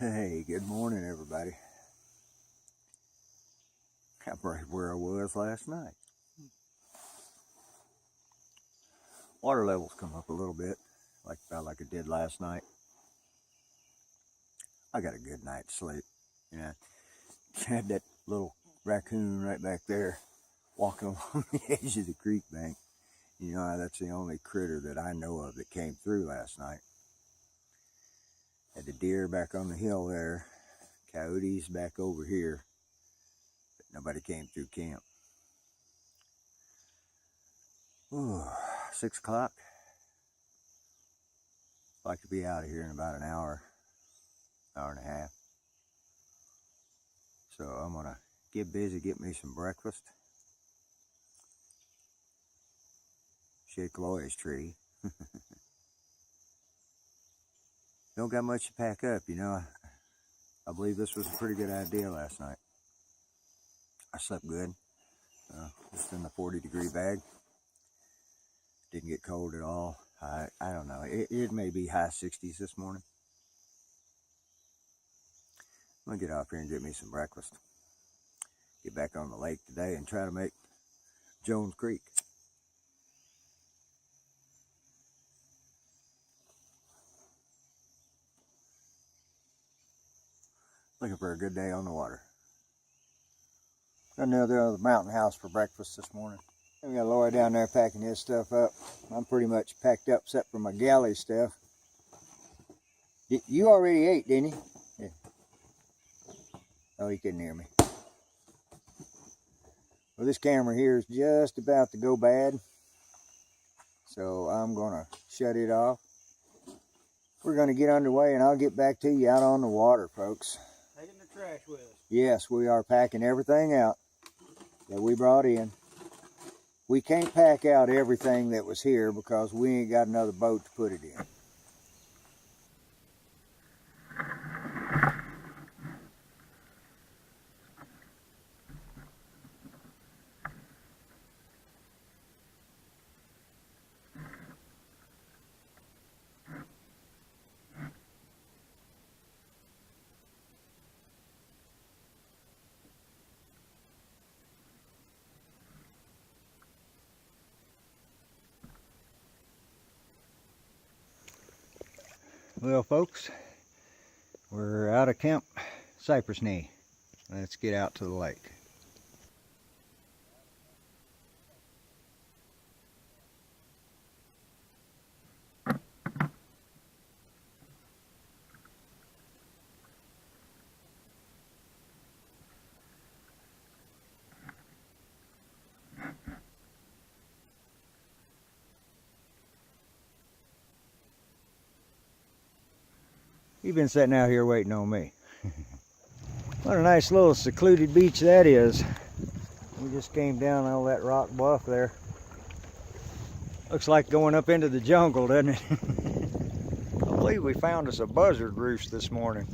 Hey, good morning, everybody. I'm right where I was last night. Water levels come up a little bit, about like it did last night. I got a good night's sleep. Yeah, had that little raccoon right back there walking along the edge of the creek bank. You know, that's the only critter that I know of that came through last night. Had the deer back on the hill there, coyotes back over here, but nobody came through camp. Ooh, 6 o'clock. Like to be out of here in about an hour and a half. So I'm gonna get busy, get me some breakfast. Shake Chloe's tree. Don't got much to pack up, you know. I believe this was a pretty good idea last night. I slept good. Just in the 40-degree bag. Didn't get cold at all. I don't know. It may be high 60s this morning. I'm gonna get off here and get me some breakfast. Get back on the lake today and try to make Jones Creek. Looking for a good day on the water. Got another mountain house for breakfast this morning. We got Laura down there packing his stuff up. I'm pretty much packed up except for my galley stuff. You already ate, didn't you? Yeah. Oh, he couldn't hear me. Well, this camera here is just about to go bad, so I'm gonna shut it off. We're gonna get underway and I'll get back to you out on the water, folks. Taking the trash with us. Yes, we are packing everything out that we brought in. We can't pack out everything that was here because we ain't got another boat to put it in. Well, folks, we're out of Camp Cypress Knee. Let's get out to the lake. You've been sitting out here waiting on me. What a nice little secluded beach that is. We just came down all that rock bluff there. Looks like going up into the jungle, doesn't it? I believe we found us a buzzard roost this morning.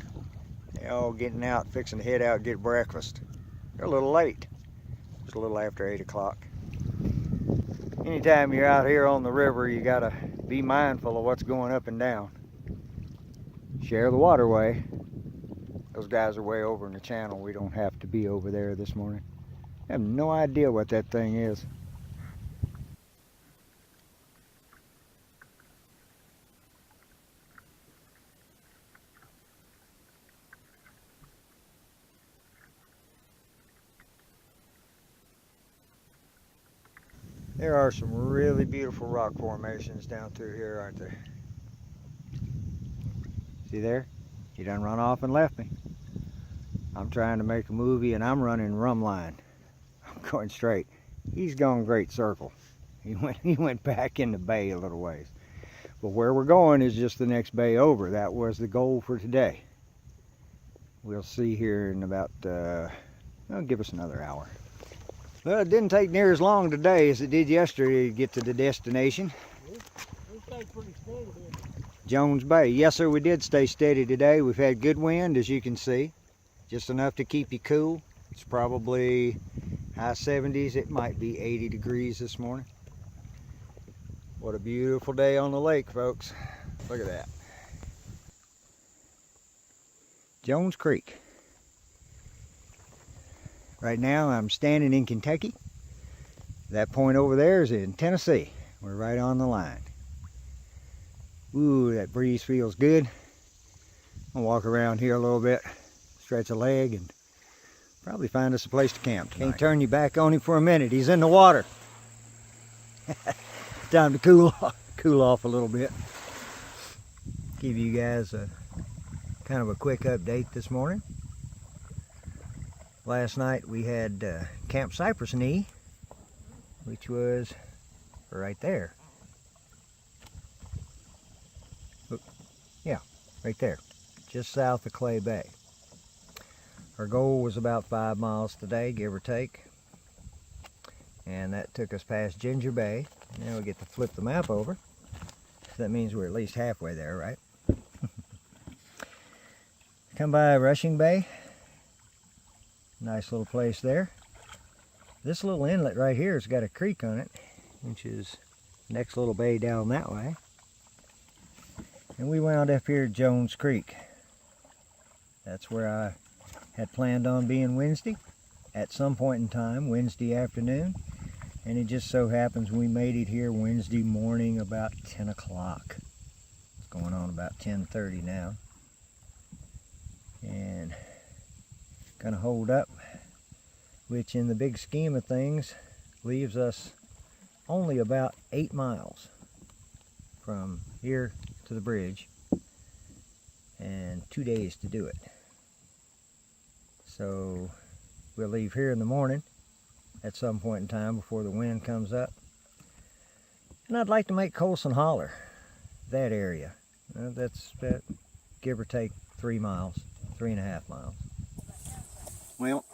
They're all getting out, fixing to head out and get breakfast. They're a little late. It's a little after 8 o'clock. Anytime you're out here on the river, you gotta be mindful of what's going up and down. Share the waterway. Those guys are way over in the channel. We don't have to be over there this morning. I have no idea what that thing is. There are some really beautiful rock formations down through here, aren't there? See there? He done run off and left me. I'm trying to make a movie and I'm running rum line. I'm going straight. He's gone great circle. He went back in the bay a little ways. But where we're going is just the next bay over. That was the goal for today. We'll see here in about, give us another hour. Well, it didn't take near as long today as it did yesterday to get to the destination. We stayed pretty steady here. Jones Bay. Yes, sir, we did stay steady today. We've had good wind, as you can see. Just enough to keep you cool. It's probably high 70s. It might be 80 degrees this morning. What a beautiful day on the lake, folks. Look at that. Jones Creek. Right now I'm standing in Kentucky. That point over there is in Tennessee. We're right on the line. Ooh, that breeze feels good. I'll walk around here a little bit, stretch a leg, and probably find us a place to camp tonight. Can't turn you back on him for a minute. He's in the water. Time to cool off a little bit. Give you guys a kind of a quick update this morning. Last night we had Camp Cypress Knee, which was right there. Yeah, right there, just south of Clay Bay. Our goal was about 5 miles today, give or take. And that took us past Ginger Bay. Now we get to flip the map over. So that means we're at least halfway there, right? Come by Rushing Bay. Nice little place there. This little inlet right here has got a creek on it, which is the next little bay down that way. And we wound up here at Jones Creek. That's where I had planned on being Wednesday, at some point in time, Wednesday afternoon. And it just so happens we made it here Wednesday morning about 10 o'clock. It's going on about 10:30 now. And gonna hold up, which in the big scheme of things leaves us only about 8 miles from here to the bridge, and 2 days to do it. So we'll leave here in the morning at some point in time before the wind comes up. And I'd like to make Colson Holler, that area. That's give or take 3 miles, 3.5 miles. Well,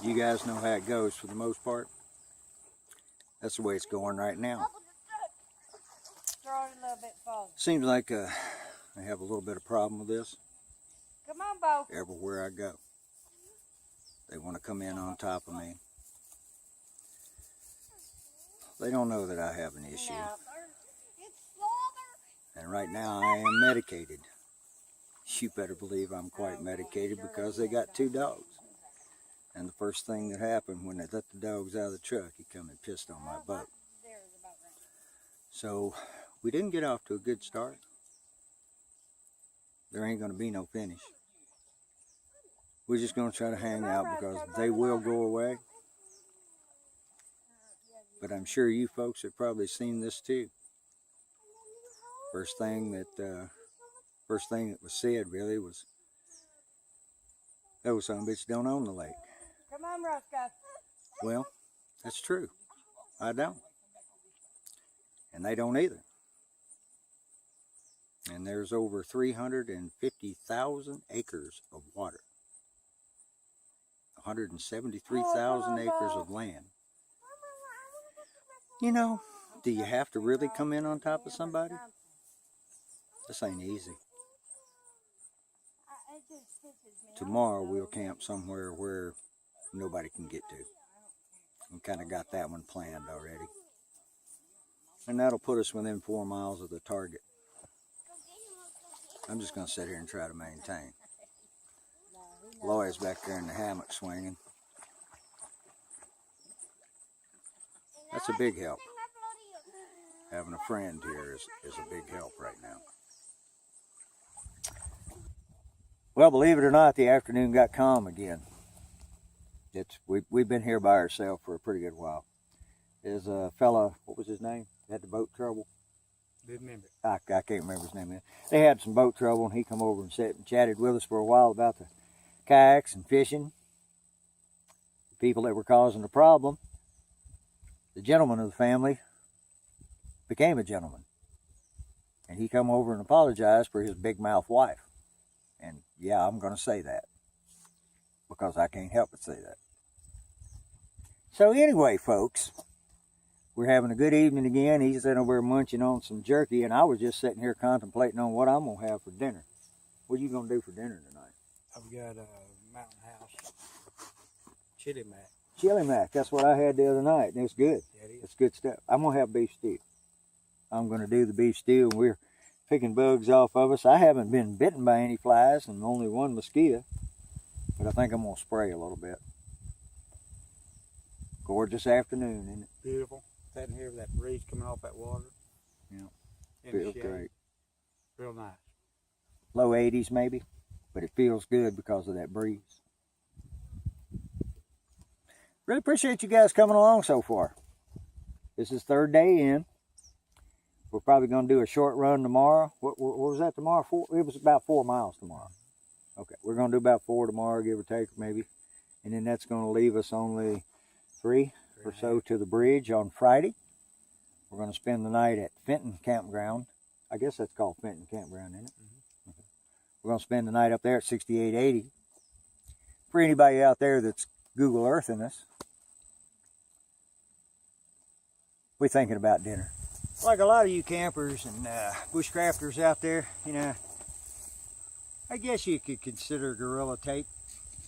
you guys know how it goes for the most part. That's the way it's going right now. Seems like I have a little bit of problem with this. Come on, Bo. Everywhere I go, they want to come in on top of me. They don't know that I have an issue. And right now I am medicated. You better believe I'm quite medicated because they got 2 dogs. And the first thing that happened when they let the dogs out of the truck, he come and pissed on my boat. So we didn't get off to a good start. There ain't going to be no finish. We're just going to try to hang out because they will go away. But I'm sure you folks have probably seen this too. First thing that was said really was, "Those son of a bitch don't own the lake." Come on, Roscoe. Well, that's true. I don't. And they don't either. And there's over 350,000 acres of water. 173,000 acres of land. You know, do you have to really come in on top of somebody? This ain't easy. Tomorrow we'll camp somewhere where nobody can get to. We kind of got that one planned already. And that'll put us within 4 miles of the target. I'm just going to sit here and try to maintain. Lloyd's back there in the hammock swinging. That's a big help. Having a friend here is a big help right now. Well, believe it or not, the afternoon got calm again. We've been here by ourselves for a pretty good while. There's a fella, what was his name? Had the boat trouble. Didn't remember. I can't remember his name. They had some boat trouble, and he come over and sat and chatted with us for a while about the kayaks and fishing. The people that were causing the problem. The gentleman of the family became a gentleman, and he come over and apologized for his big mouth wife. And yeah, I'm going to say that because I can't help but say that. So anyway, folks, we're having a good evening again. He's sitting over munching on some jerky, and I was just sitting here contemplating on what I'm going to have for dinner. What are you going to do for dinner tonight? I've got a Mountain House chili mac. Chili mac. That's what I had the other night, and it's good. Yeah, it is. It's good stuff. I'm going to have beef stew. I'm going to do the beef stew, and we're picking bugs off of us. I haven't been bitten by any flies and only one mosquito, but I think I'm going to spray a little bit. Gorgeous afternoon, isn't it? Beautiful. Sitting here with that breeze coming off that water. Yeah. In the Feels shade. great. Real nice. Low 80s maybe, but it feels good because of that breeze. Really appreciate you guys coming along so far. This is third day in. We're probably going to do a short run tomorrow. What was that tomorrow? It was about 4 miles tomorrow. Okay, we're going to do about 4 tomorrow, give or take, maybe. And then that's going to leave us only 3 or so to the bridge on Friday. We're going to spend the night at Fenton Campground. I guess that's called Fenton Campground, isn't it? Mm-hmm. Okay. We're going to spend the night up there at 6880. For anybody out there that's Google Earthing us, we're thinking about dinner. Like a lot of you campers and bushcrafters out there, you know, I guess you could consider Gorilla Tape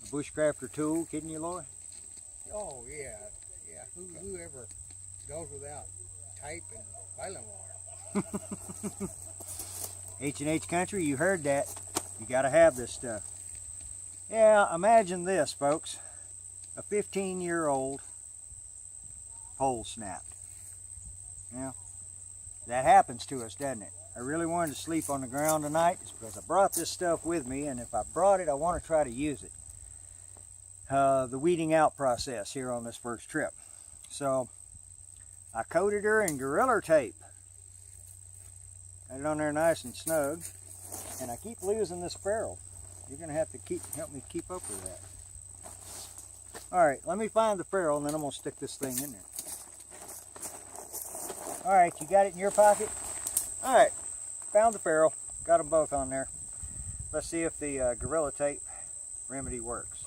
a bushcrafter tool, couldn't you, Lloyd? Oh, yeah. Whoever goes without tape and baling wire. H&H Country, you heard that. You got to have this stuff. Yeah, imagine this, folks. A 15-year-old pole snapped. Yeah, that happens to us, doesn't it? I really wanted to sleep on the ground tonight. It's because I brought this stuff with me, and if I brought it, I want to try to use it. The weeding out process here on this first trip. So I coated her in Gorilla Tape. Got it on there nice and snug, and I keep losing this ferrule. You're gonna have to help me keep up with that. All right, let me find the ferrule, and then I'm gonna stick this thing in there. All right, you got it in your pocket? All right, found the ferrule. Got them both on there. Let's see if the Gorilla Tape remedy works.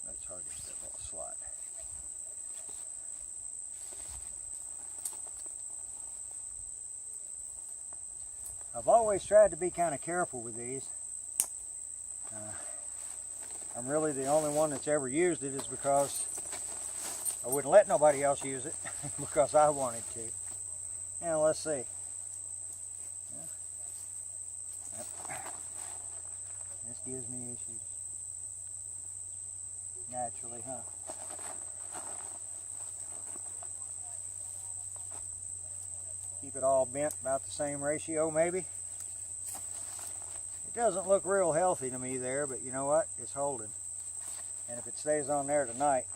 That's hard to step off the slot. I've always tried to be kind of careful with these. I'm really the only one that's ever used it is because I wouldn't let nobody else use it because I wanted to. And let's see. This gives me issues. Naturally, huh? Keep it all bent about the same ratio, maybe. It doesn't look real healthy to me there, but you know what? It's holding. And if it stays on there tonight,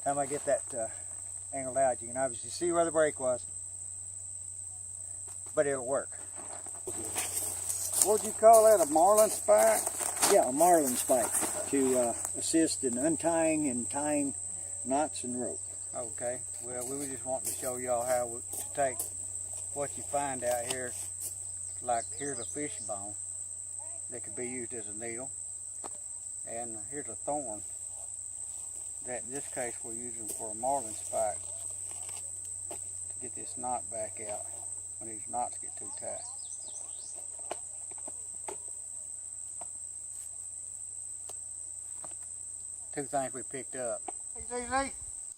time I get that angled out, you can obviously see where the break was. But it'll work. What'd you call that, a marlin spike? Yeah, a marlin spike to assist in untying and tying knots and rope. Okay, well, we were just wanting to show y'all how to take what you find out here. Like, here's a fish bone that could be used as a needle. And here's a thorn that in this case we're using for a marlin spike to get this knot back out when these knots get too tight. Two things we picked up. Hey, ZZ,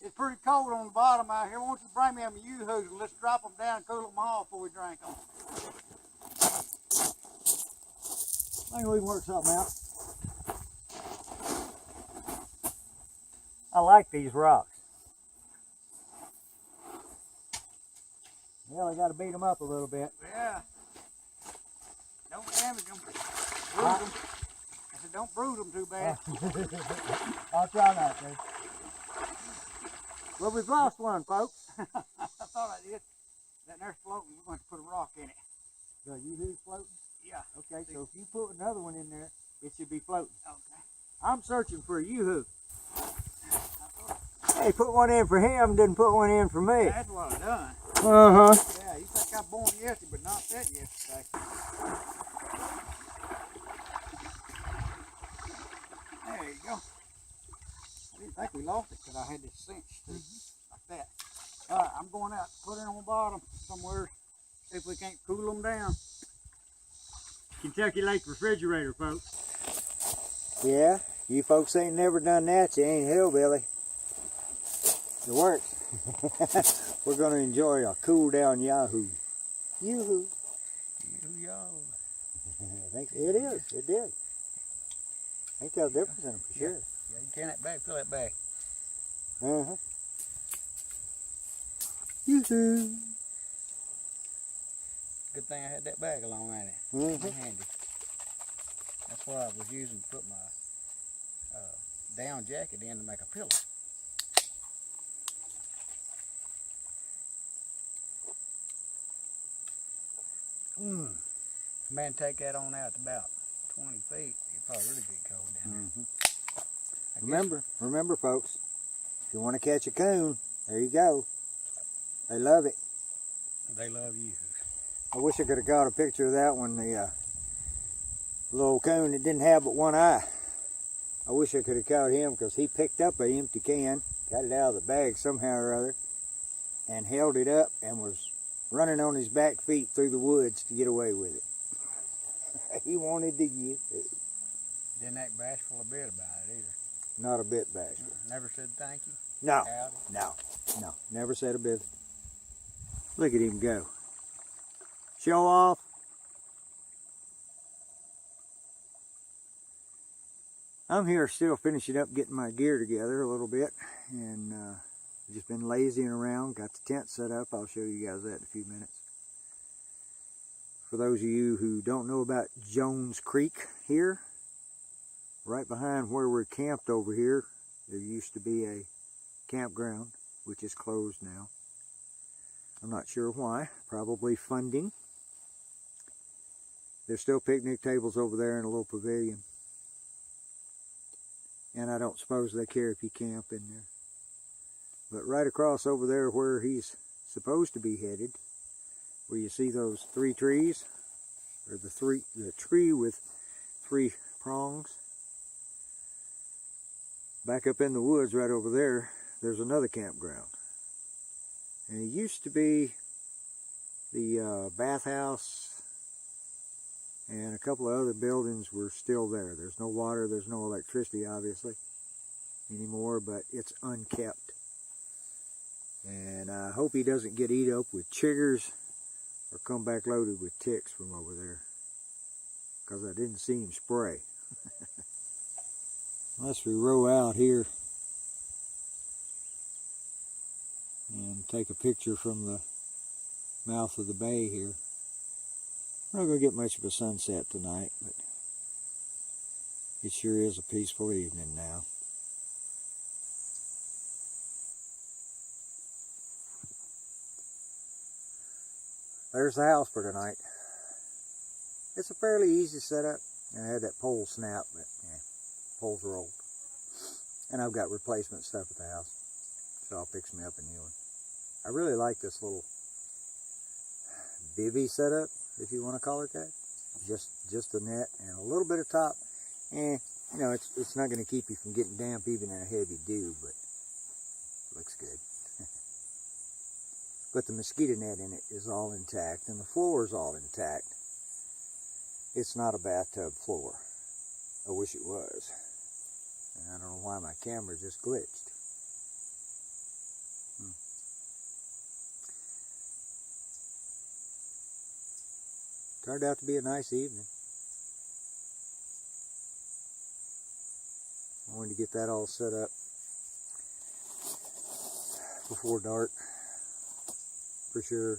it's pretty cold on the bottom out here. Why don't you bring me them U-hoos and let's drop them down and cool them off before we drink them. I think we can work something out. I like these rocks. Well, I got to beat them up a little bit. Yeah. Don't damage them. Bruise them. I said, don't bruise them too bad. I'll try not to. Well, we've lost one, folks. I thought I did. That there's floating. We're going to put a rock in it. So you floating? Yeah. Okay, so if you put another one in there, it should be floating. Okay. I'm searching for a U-hook. Hey, put one in for him, didn't put one in for me. That's what I done. Uh-huh. Yeah, you think I born yesterday, but not that yesterday. There you go. I didn't think we lost it because I had this cinch too, like that. All right, I'm going out, put it on the bottom somewhere, see if we can't cool them down. Kentucky Lake refrigerator, folks. Yeah, you folks ain't never done that, you ain't hillbilly. It works. We're going to enjoy a cool down Yahoo. Yoo-hoo. I think it is. It did. I can tell the difference in them for sure. Yeah, you can that bag, fill that bag. Uh-huh. Yoo-hoo. Good thing I had that bag along, ain't it? Mm-hmm. Handy. That's what I was using to put my down jacket in to make a pillow. If a man take that on out to about 20 feet, it'd probably really get cold down there. Mm-hmm. Remember, folks, if you want to catch a coon, there you go. They love it. They love you. I wish I could have got a picture of that one, the little coon that didn't have but one eye. I wish I could have caught him because he picked up an empty can, got it out of the bag somehow or other, and held it up and was running on his back feet through the woods to get away with it. He wanted to get it. Didn't act bashful a bit about it either. Not a bit bashful. Never said thank you? No, Howdy? no, never said a bit. Look at him go. Show off. I'm here still finishing up getting my gear together a little bit, and just been lazying around. Got the tent set up. I'll show you guys that in a few minutes. For those of you who don't know about Jones Creek here, right behind where we're camped over here, there used to be a campground, which is closed now. I'm not sure why, probably funding. There's still picnic tables over there in a little pavilion. And I don't suppose they care if you camp in there. But right across over there where he's supposed to be headed, where you see those three trees, or the tree with three prongs, back up in the woods right over there, there's another campground. And it used to be the bathhouse, and a couple of other buildings were still there. There's no water, there's no electricity obviously anymore, but it's unkept. And I hope he doesn't get eat up with chiggers or come back loaded with ticks from over there, because I didn't see him spray. Unless we row out here and take a picture from the mouth of the bay here. We're not going to get much of a sunset tonight, but it sure is a peaceful evening now. There's the house for tonight. It's a fairly easy setup. I had that pole snap, but yeah, poles are old. And I've got replacement stuff at the house, so I'll fix me up a new one. I really like this little bivvy setup, if you want to call it that. Just the net and a little bit of top. You know, it's not going to keep you from getting damp even in a heavy dew, but looks good. But the mosquito net in it is all intact, and the floor is all intact. It's not a bathtub floor. I wish it was. And I don't know why my camera just glitched. Turned out to be a nice evening. I wanted to get that all set up before dark, for sure.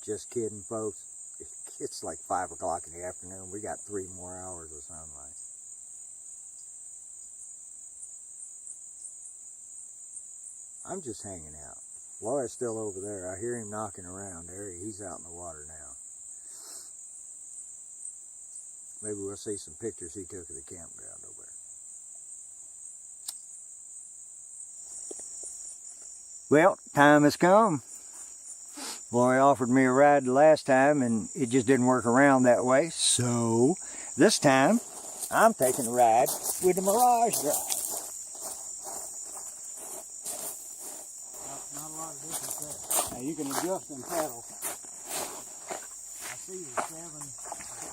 Just kidding, folks. It's like 5 o'clock in the afternoon. We got 3 more hours of sunlight. I'm just hanging out. Laura's still over there. I hear him knocking around there. He's out in the water now. Maybe we'll see some pictures he took of the campground over there. Well, time has come. Lori offered me a ride the last time, and it just didn't work around that way. So, this time, I'm taking a ride with the Mirage Drive. Not a lot of difference there. Now you can adjust them paddles. I see the 7.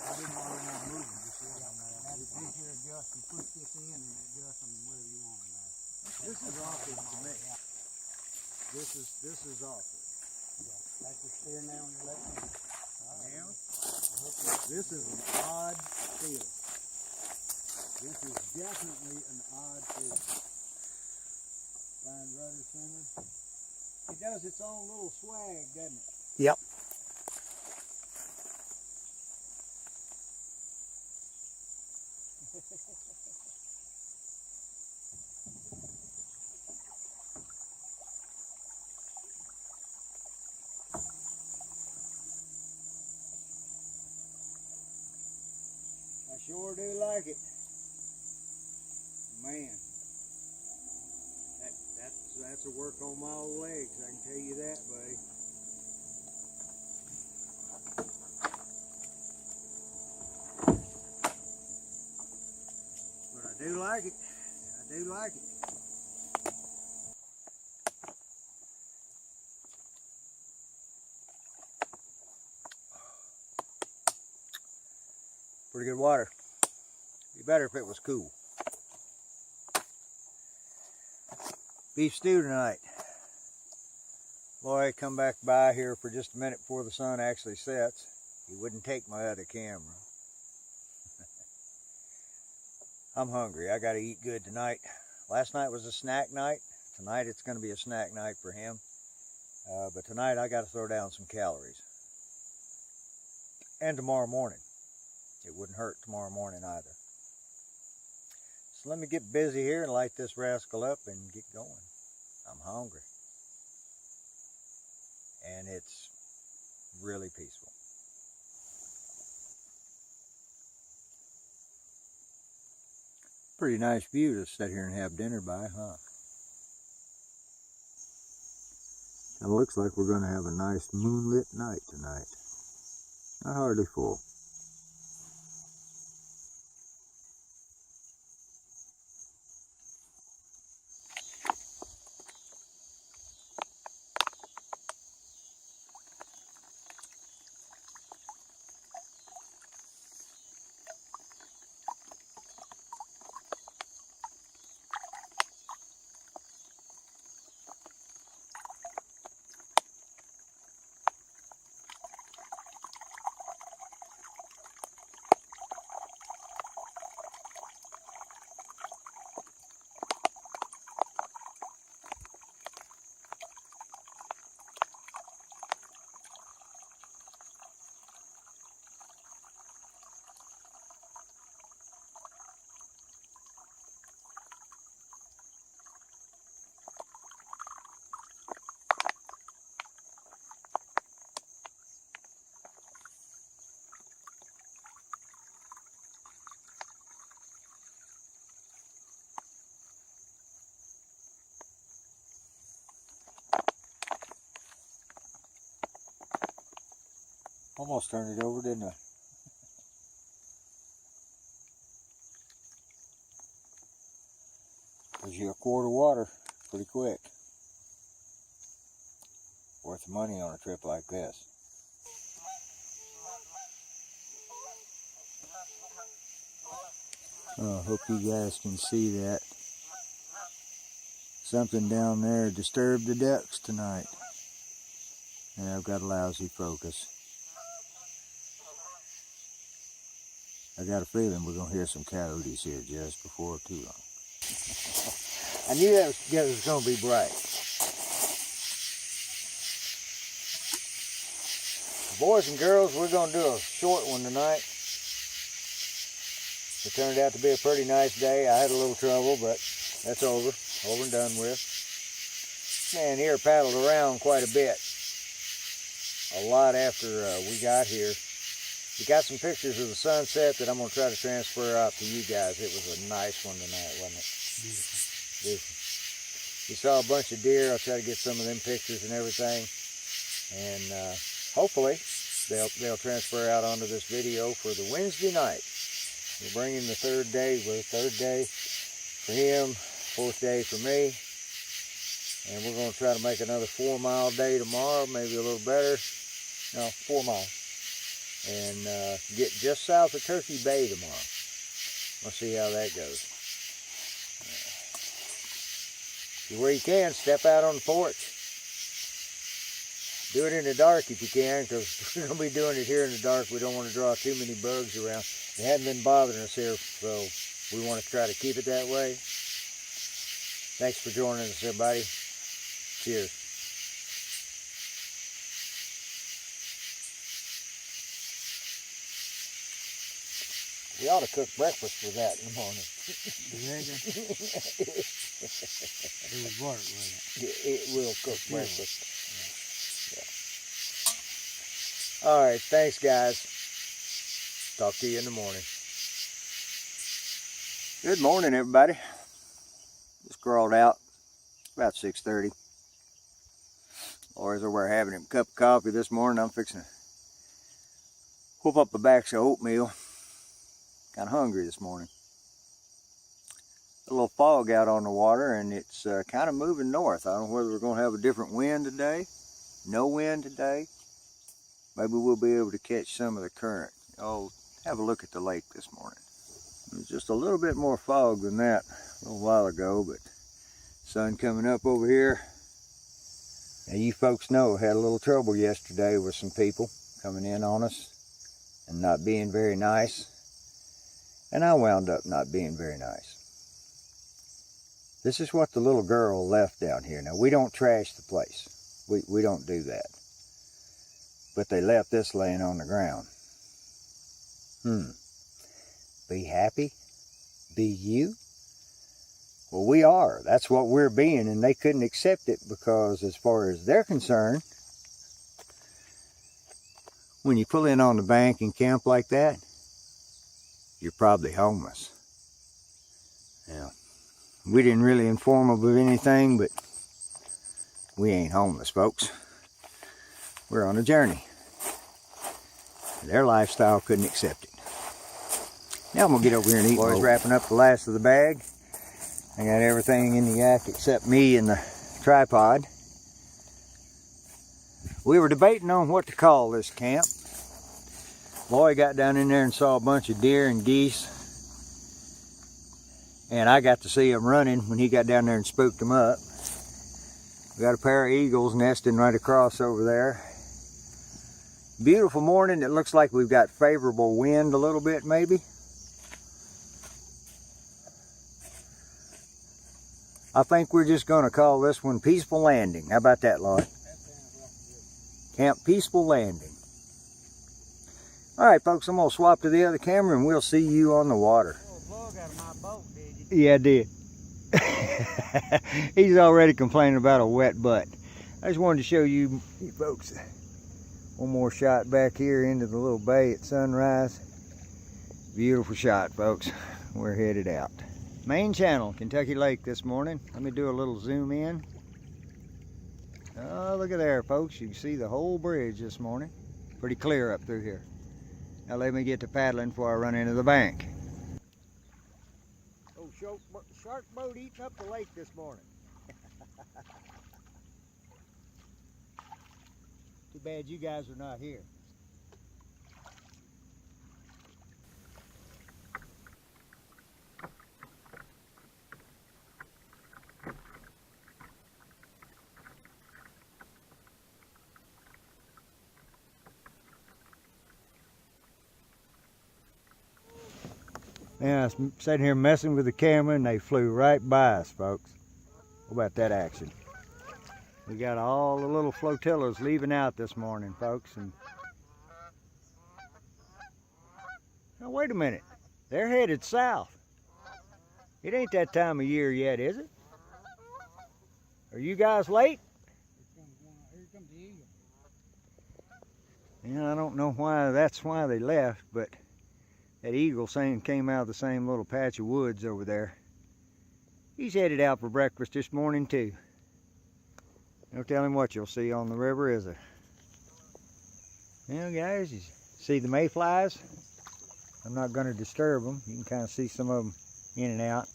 I didn't know they were moving just yet on that. Now you push here, adjust, and push this in and adjust them wherever you want them now. This is awkward to me. This is awkward. Yeah, that's the steering now on your left hand. Now, This is an odd feeling. This is definitely an odd feeling. Find rudder center. It does its own little swag, doesn't it? Yep. I sure do like it. Man, that's a work on my old legs, I can tell you that, buddy. But I do like it. I do like it. Pretty good water. Be better if it was cool. Beef stew tonight. Boy, come back by here for just a minute before the sun actually sets. He wouldn't take my other camera. I'm hungry. I gotta eat good tonight. Last night was a snack night. Tonight it's gonna be a snack night for him. But tonight I gotta throw down some calories. And tomorrow morning. It wouldn't hurt tomorrow morning either. So let me get busy here and light this rascal up and get going. I'm hungry. And it's really peaceful. Pretty nice view to sit here and have dinner by, huh? It looks like we're going to have a nice moonlit night tonight. Not hardly full. Almost turned it over, didn't I? Gives you a quart of water pretty quick. Worth the money on a trip like this. I hope you guys can see that. Something down there disturbed the ducks tonight. And I've got a lousy focus. I got a feeling we're going to hear some coyotes here just before too long. I knew that was going to be bright. Boys and girls, we're going to do a short one tonight. It turned out to be a pretty nice day. I had a little trouble, but that's over and done with. Man here paddled around quite a bit. A lot after we got here. We got some pictures of the sunset that I'm going to try to transfer out to you guys. It was a nice one tonight, wasn't it? Beautiful. We saw a bunch of deer. I'll try to get some of them pictures and everything. And hopefully they'll transfer out onto this video for the Wednesday night. We're bringing the third day. We're third day for him, fourth day for me. And we're going to try to make another 4 mile day tomorrow, maybe a little better. No, 4 miles. And get just south of Turkey Bay tomorrow. We'll see how that goes. Where you can, step out on the porch. Do it in the dark if you can, because we're going to be doing it here in the dark. We don't want to draw too many bugs around. They haven't been bothering us here, so we want to try to keep it that way. Thanks for joining us, everybody. Cheers. We ought to cook breakfast with that in the morning. It would work, wouldn't it? It will cook breakfast. Yeah. All right, thanks, guys. Talk to you in the morning. Good morning, everybody. Just crawled out. About 6:30. Laura's over having a cup of coffee this morning. I'm fixing to whoop up a batch of oatmeal. Kind of hungry this morning. A little fog out on the water, and it's kind of moving north. I don't know whether we're going to have a different wind today. No wind today. Maybe we'll be able to catch some of the current. Oh, have a look at the lake this morning. There's just a little bit more fog than that a little while ago, but sun coming up over here. Now, you folks know I had a little trouble yesterday with some people coming in on us and not being very nice. And I wound up not being very nice. This is what the little girl left down here. Now, we don't trash the place. We don't do that. But they left this laying on the ground. Be happy? Be you? Well, we are. That's what we're being, and they couldn't accept it because as far as they're concerned, when you pull in on the bank and camp like that, you're probably homeless. Now, we didn't really inform them of anything, but we ain't homeless, folks. We're on a journey. Their lifestyle couldn't accept it. Now I'm gonna get over here and eat. Boys, wrapping up the last of the bag. I got everything in the yak except me and the tripod. We were debating on what to call this camp. Boy got down in there and saw a bunch of deer and geese. And I got to see them running when he got down there and spooked them up. We got a pair of eagles nesting right across over there. Beautiful morning. It looks like we've got favorable wind a little bit maybe. I think we're just going to call this one Peaceful Landing. How about that, Lloyd? Camp Peaceful Landing. All right, folks, I'm going to swap to the other camera and we'll see you on the water. Plug out of my boat, did you? Yeah, I did. He's already complaining about a wet butt. I just wanted to show you folks one more shot back here into the little bay at sunrise. Beautiful shot, folks. We're headed out. Main channel, Kentucky Lake this morning. Let me do a little zoom in. Oh, look at there, folks. You can see the whole bridge this morning. Pretty clear up through here. Now let me get to paddling before I run into the bank. Oh, shark boat eating up the lake this morning. Too bad you guys are not here. Yeah, I was sitting here messing with the camera and they flew right by us, folks. What about that action? We got all the little flotillas leaving out this morning, folks. And now wait a minute. They're headed south. It ain't that time of year yet, is it? Are you guys late? Here comes the eagle. Yeah, I don't know why that's why they left, but that eagle came out of the same little patch of woods over there. He's headed out for breakfast this morning too. No telling what you'll see on the river, is there? Well, guys, you see the mayflies? I'm not going to disturb them. You can kind of see some of them in and out.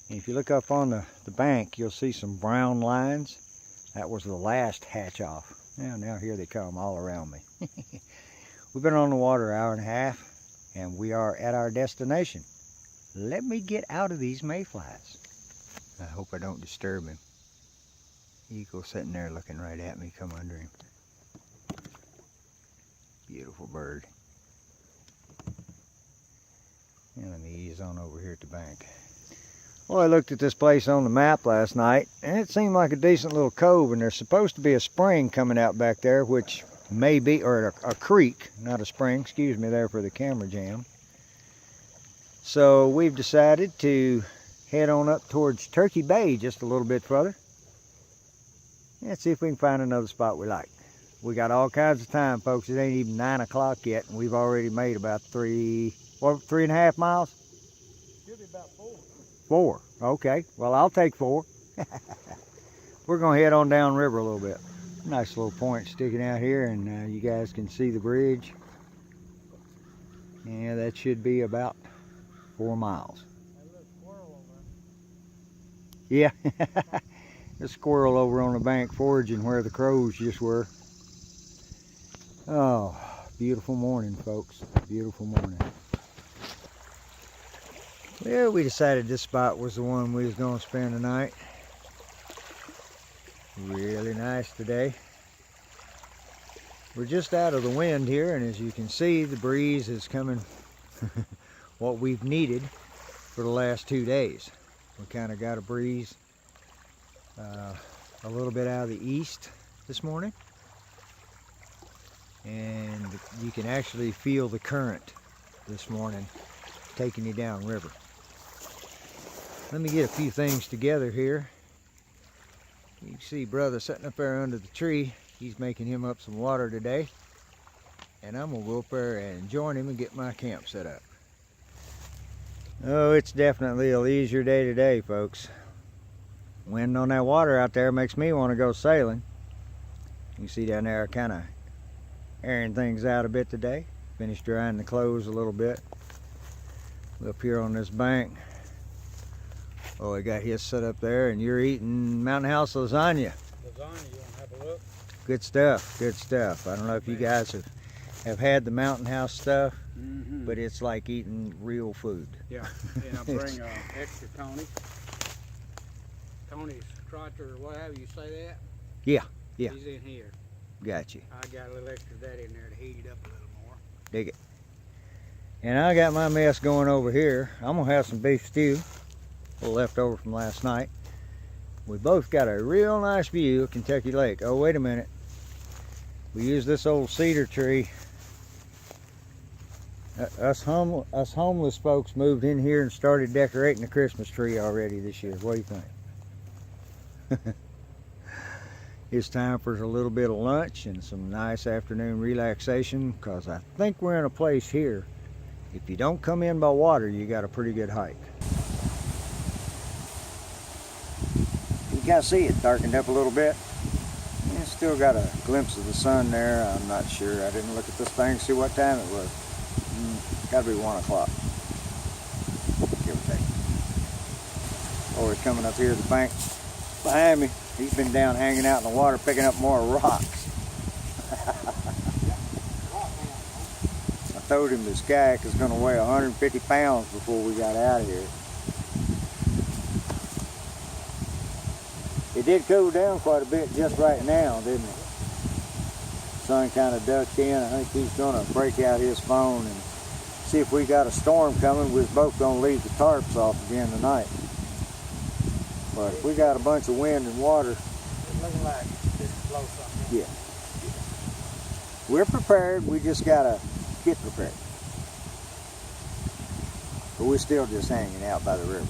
And if you look up on the bank, you'll see some brown lines. That was the last hatch off. Now here they come all around me. We've been on the water an hour and a half. And we are at our destination. Let me get out of these mayflies. I hope I don't disturb him. Eagle sitting there looking right at me, come under him. Beautiful bird. And let me ease on over here at the bank. Well, I looked at this place on the map last night, and it seemed like a decent little cove, and there's supposed to be a spring coming out back there, which may be, or a creek, not a spring, excuse me there for the camera jam. So we've decided to head on up towards Turkey Bay just a little bit further, and see if we can find another spot we like. We got all kinds of time, folks. It ain't even 9 o'clock yet, and we've already made about 3.5 miles? Should be about 4. 4, okay. Well, I'll take 4. We're gonna head on down river a little bit. Nice little point sticking out here, and you guys can see the bridge. Yeah, that should be about 4 miles. Yeah, a squirrel over on the bank foraging where the crows just were. Oh, beautiful morning, folks. Beautiful morning. Well, we decided this spot was the one we was going to spend the night. Really nice today. We're just out of the wind here, and as you can see, the breeze is coming what we've needed for the last 2 days. We kind of got a breeze a little bit out of the east this morning, and you can actually feel the current this morning taking you down river. Let me get a few things together here. You can see brother sitting up there under the tree. He's making him up some water today, and I'm gonna go up there and join him and get my camp set up. Oh, it's definitely a leisure day today, folks. Wind on that water out there makes me want to go sailing. You see down there, kind of airing things out a bit today. Finished drying the clothes a little bit. Up here on this bank. Oh, I got his set up there, and you're eating Mountain House lasagna. Lasagna, you want to have a look? Good stuff, good stuff. I don't know if you guys have had the Mountain House stuff, but it's like eating real food. Yeah, and I bring extra Tony's crotch, or whatever you say that? Yeah, yeah. He's in here. Got you. I got a little extra of that in there to heat it up a little more. Dig it. And I got my mess going over here. I'm gonna have some beef stew, a little left over from last night. We both got a real nice view of Kentucky Lake. Oh, wait a minute. We used this old cedar tree. Us homeless folks moved in here and started decorating the Christmas tree already this year. What do you think? It's time for a little bit of lunch and some nice afternoon relaxation, because I think we're in a place here, if you don't come in by water, you got a pretty good hike. You can kind of see it darkened up a little bit. It's still got a glimpse of the sun there. I'm not sure. I didn't look at this thing to see what time it was. Gotta be 1 o'clock, give or take. Oh, it's coming up here to the bank behind me. He's been down hanging out in the water picking up more rocks. I told him this kayak is going to weigh 150 pounds before we got out of here. It did cool down quite a bit just right now, didn't it? Sun kind of ducked in. I think he's going to break out his phone and see if we got a storm coming. We're both going to leave the tarps off again tonight. But if we got a bunch of wind and water, It's looking like this could blow something. yeah. We're prepared. We just got to get prepared. But we're still just hanging out by the river.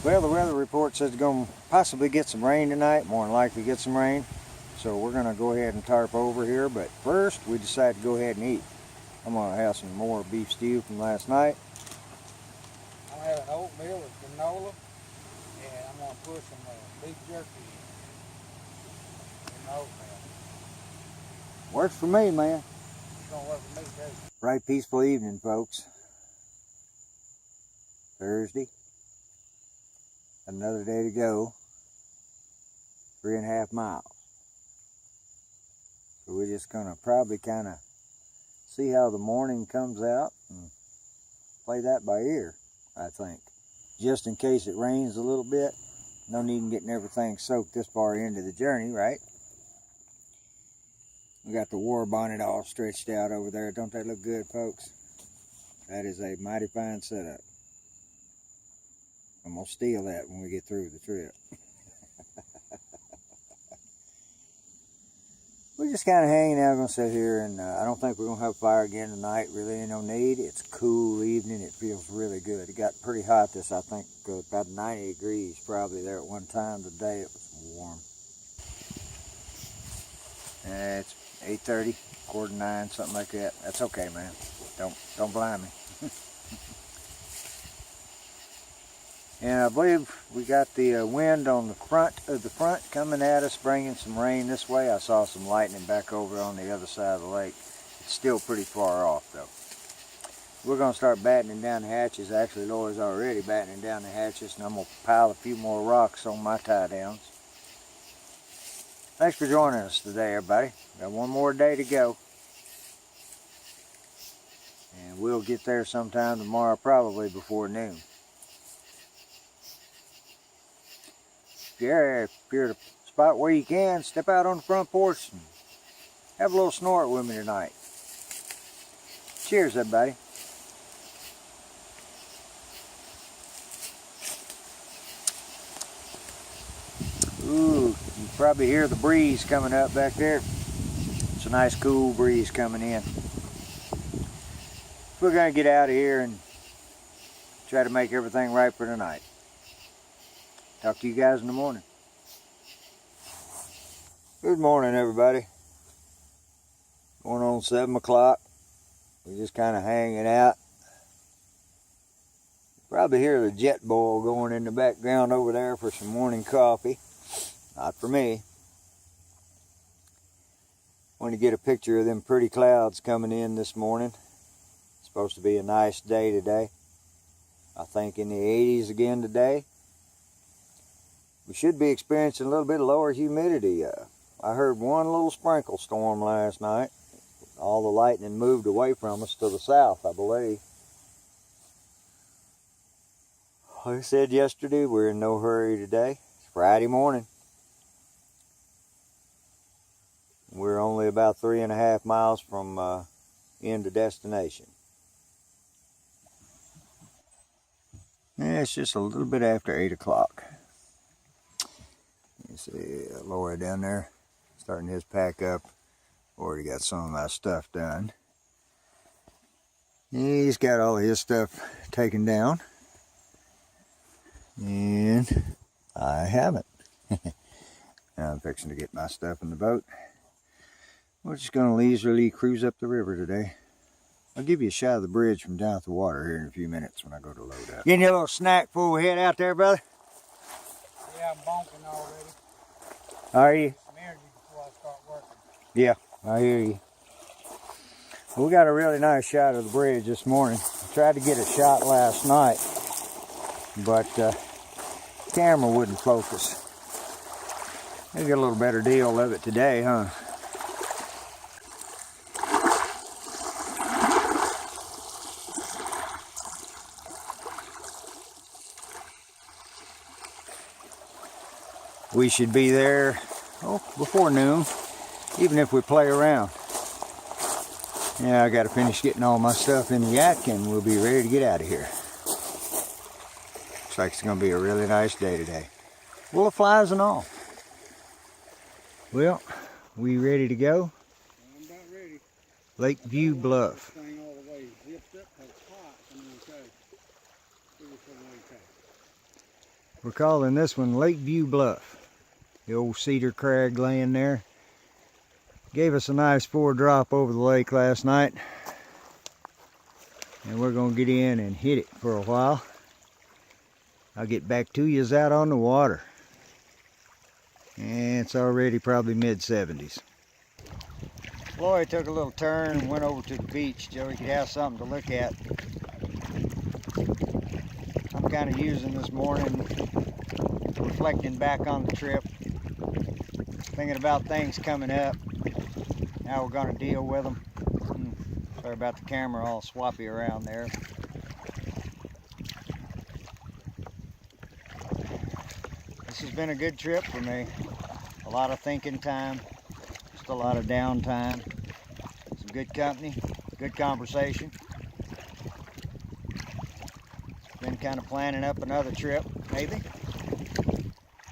Well, the weather report says it's going to possibly get some rain tonight. More than likely get some rain. So we're going to go ahead and tarp over here. But first, we decided to go ahead and eat. I'm going to have some more beef stew from last night. I'm having oatmeal with granola, and I'm going to put some beef jerky in the oatmeal. Works for me, man. It's going to work for me, too. Bright, peaceful evening, folks. Thursday. Another day to go. 3.5 miles. So we're just going to probably kind of see how the morning comes out and play that by ear, I think. Just in case it rains a little bit. No need in getting everything soaked this far into the journey, right? We got the war bonnet all stretched out over there. Don't that look good, folks? That is a mighty fine setup. I'm gonna steal that when we get through the trip. We're just kind of hanging out, gonna sit here, and I don't think we're gonna have a fire again tonight. Really ain't no need. It's a cool evening. It feels really good. It got pretty hot this, I think, about 90 degrees probably there at one time. Today it was warm. It's 8:30, 8:45, something like that. That's okay, man. Don't blind me. And I believe we got the wind on the front coming at us, bringing some rain this way. I saw some lightning back over on the other side of the lake. It's still pretty far off, though. We're going to start battening down the hatches. Actually, Laura's already battening down the hatches, and I'm going to pile a few more rocks on my tie downs. Thanks for joining us today, everybody. Got one more day to go. And we'll get there sometime tomorrow, probably before noon. If you're at a spot where you can, step out on the front porch and have a little snort with me tonight. Cheers, everybody. Ooh, you probably hear the breeze coming up back there. It's a nice cool breeze coming in. We're going to get out of here and try to make everything right for tonight. Talk to you guys in the morning. Good morning, everybody. Going on 7 o'clock. We're just kind of hanging out. Probably hear the jet boil going in the background over there for some morning coffee. Not for me. Want to get a picture of them pretty clouds coming in this morning. It's supposed to be a nice day today. I think in the 80s again today. We should be experiencing a little bit of lower humidity. I heard one little sprinkle storm last night. All the lightning moved away from us to the south, I believe. Like I said yesterday, we're in no hurry today. It's Friday morning. We're only about 3.5 miles from end to destination. Yeah, it's just a little bit after 8 o'clock. You see Laura down there starting his pack up. Already got some of my stuff done. He's got all his stuff taken down. And I haven't. Now I'm fixing to get my stuff in the boat. We're just going to leisurely cruise up the river today. I'll give you a shot of the bridge from down at the water here in a few minutes when I go to load up. Getting you a little snack before we head out there, brother? Yeah, I'm bonking already. Are you? Some energy before I start working. Yeah, I hear you. We got a really nice shot of the bridge this morning. I tried to get a shot last night, but the camera wouldn't focus. We'll get a little better deal of it today, huh? We should be there before noon, even if we play around. Yeah, I got to finish getting all my stuff in the yak and we'll be ready to get out of here. Looks like it's going to be a really nice day today. Full of flies and all. Well, we ready to go? I'm about ready. Lakeview Bluff. This thing all the way zipped up 'cause it's hot. I'm going to tell you. It was so okay. We're calling this one Lakeview Bluff. The old cedar crag laying there. Gave us a nice 4-drop over the lake last night. And we're going to get in and hit it for a while. I'll get back to yous out on the water. And it's already probably mid-70s. Floyd took a little turn and went over to the beach so he could have something to look at. I'm kind of using this morning, reflecting back on the trip, thinking about things coming up, how we're going to deal with them. Sorry about the camera all swappy around there. This has been a good trip for me. A lot of thinking time, just Just a lot of downtime, some good company, good conversation. Been kind of planning up another trip, maybe.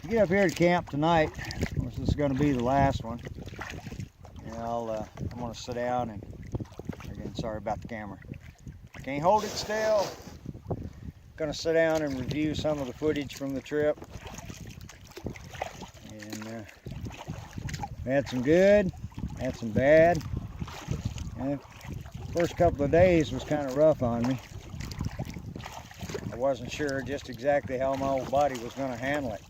Get up here to camp tonight. This is going to be the last one. And I'm going to sit down and, again, sorry about the camera. Can't hold it still. Going to sit down and review some of the footage from the trip. And had some good, had some bad. And first couple of days was kind of rough on me. I wasn't sure just exactly how my old body was going to handle it.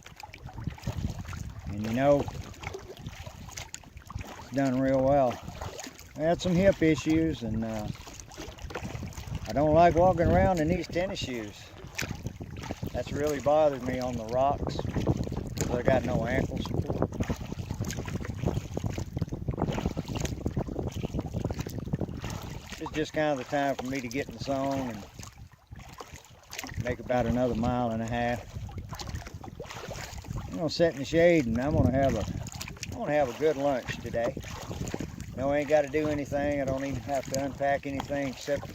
And you know, it's done real well. I had some hip issues, and I don't like walking around in these tennis shoes. That's really bothered me on the rocks, because I got no ankle support. It's just kind of the time for me to get in the zone and make about another 1.5 miles. I'm gonna sit in the shade and I'm gonna have a good lunch today. No, I ain't got to do anything. I don't even have to unpack anything except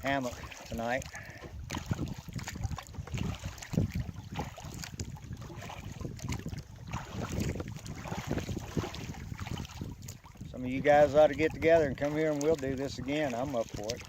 hammock tonight. Some of you guys ought to get together and come here and we'll do this again. I'm up for it.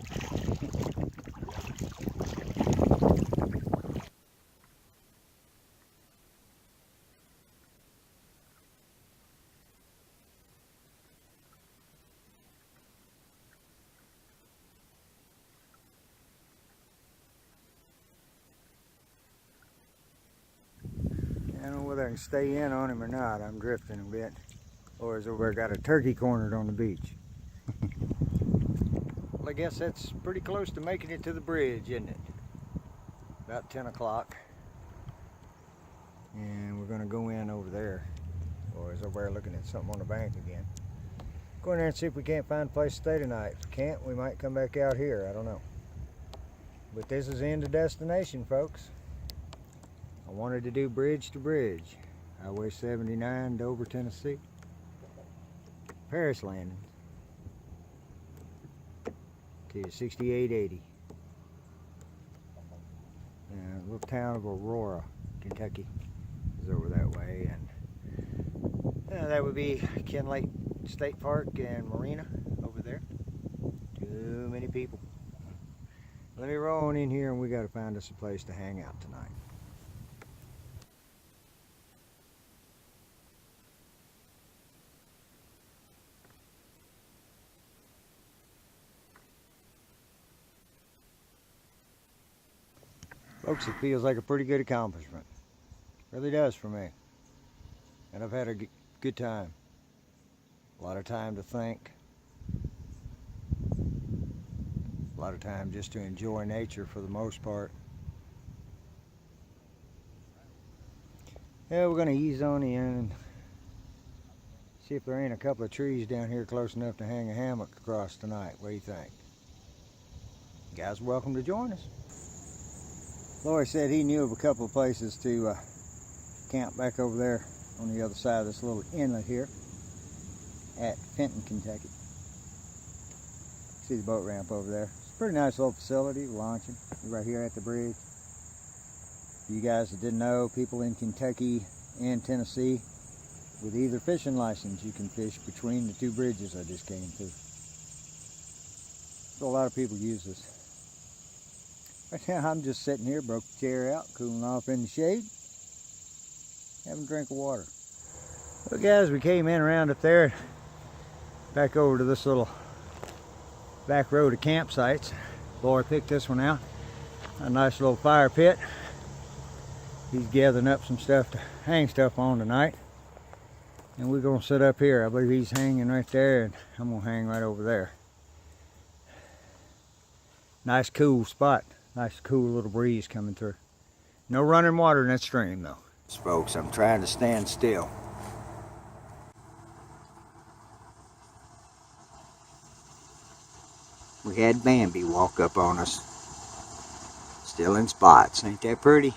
I don't know whether I can stay in on him or not. I'm drifting a bit. Laura's over there got a turkey cornered on the beach. Well, I guess that's pretty close to making it to the bridge, isn't it? About 10 o'clock. And we're going to go in over there. Laura's over there looking at something on the bank again. Go in there and see if we can't find a place to stay tonight. If we can't, we might come back out here. I don't know. But this is the end of destination, folks. I wanted to do bridge to bridge. Highway 79, Dover, Tennessee. Paris Landing. To 6880. A little town of Aurora, Kentucky is over that way. And that would be Ken Lake State Park and Marina over there. Too many people. Let me roll on in here and we got to find us a place to hang out tonight. Folks, it feels like a pretty good accomplishment. Really does for me. And I've had a good time. A lot of time to think. A lot of time just to enjoy nature for the most part. Yeah, we're going to ease on in and see if there ain't a couple of trees down here close enough to hang a hammock across tonight. What do you think? You guys are welcome to join us. Lori said he knew of a couple of places to camp back over there on the other side of this little inlet here at Fenton, Kentucky. See the boat ramp over there. It's a pretty nice little facility, launching right here at the bridge. You guys that didn't know, people in Kentucky and Tennessee with either fishing license, you can fish between the two bridges I just came through. So a lot of people use this. Right now I'm just sitting here, broke the chair out, cooling off in the shade, having a drink of water. Well guys, we came in around up there, back over to this little back road of campsites. Laura picked this one out, a nice little fire pit. He's gathering up some stuff to hang stuff on tonight. And we're gonna sit up here. I believe he's hanging right there and I'm gonna hang right over there. Nice cool spot. Nice cool little breeze coming through. No running water in that stream though. Folks, I'm trying to stand still. We had Bambi walk up on us. Still in spots. Ain't that pretty?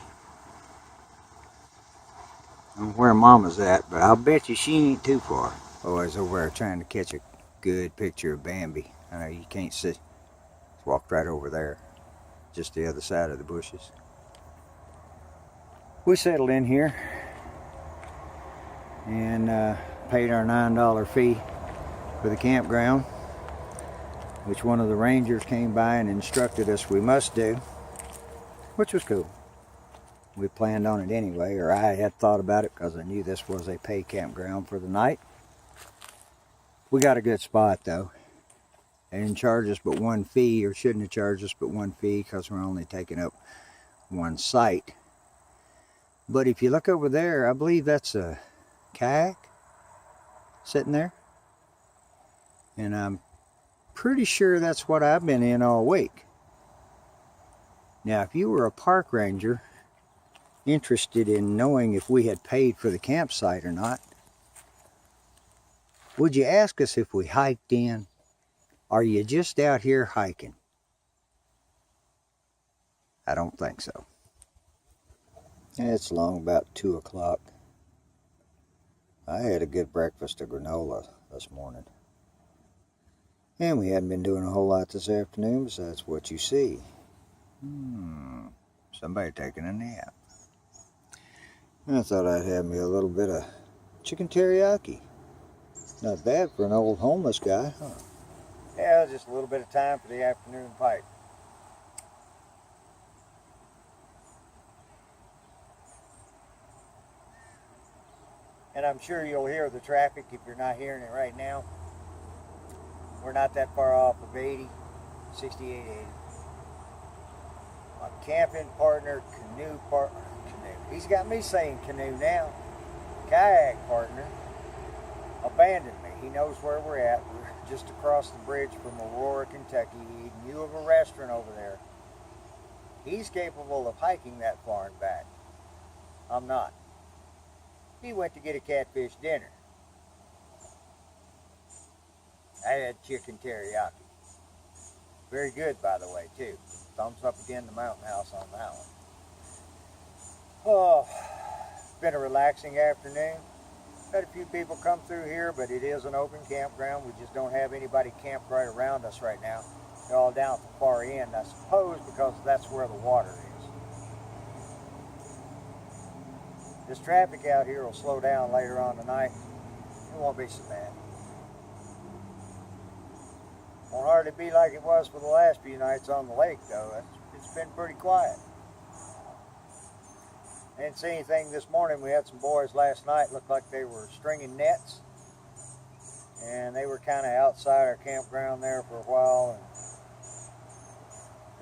I don't know where Mama's at, but I'll bet you she ain't too far. Oh, I was over there trying to catch a good picture of Bambi. I know you can't see. It's walked right over there, just the other side of the bushes. We settled in here and paid our $9 fee for the campground, which one of the rangers came by and instructed us we must do, which was cool. We planned on it anyway, or I had thought about it because I knew this was a pay campground for the night. We got a good spot though. They didn't charge us but one fee, or shouldn't have charged us but one fee, because we're only taking up one site. But if you look over there, I believe that's a kayak sitting there. And I'm pretty sure that's what I've been in all week. Now, if you were a park ranger interested in knowing if we had paid for the campsite or not, would you ask us if we hiked in? Are you just out here hiking? I don't think so. It's long about 2 o'clock. I had a good breakfast of granola this morning. And we hadn't been doing a whole lot this afternoon besides what you see. Somebody taking a nap. I thought I'd have me a little bit of chicken teriyaki. Not bad for an old homeless guy, huh? Yeah, just a little bit of time for the afternoon pipe. And I'm sure you'll hear the traffic if you're not hearing it right now. We're not that far off of 6880. My camping partner, canoe. He's got me saying canoe now. Kayak partner abandoned me. He knows where we're at. We're just across the bridge from Aurora, Kentucky. He knew of a restaurant over there. He's capable of hiking that far and back. I'm not. He went to get a catfish dinner. I had chicken teriyaki. Very good, by the way, too. Thumbs up again to Mountain House on that one. Oh, it's been a relaxing afternoon. Had a few people come through here, but it is an open campground. We just don't have anybody camped right around us right now. They're all down at the far end, I suppose, because that's where the water is. This traffic out here will slow down later on tonight. It won't be so bad. Won't hardly be like it was for the last few nights on the lake, though. It's been pretty quiet. I didn't see anything this morning. We had some boys last night, looked like they were stringing nets. And they were kind of outside our campground there for a while. And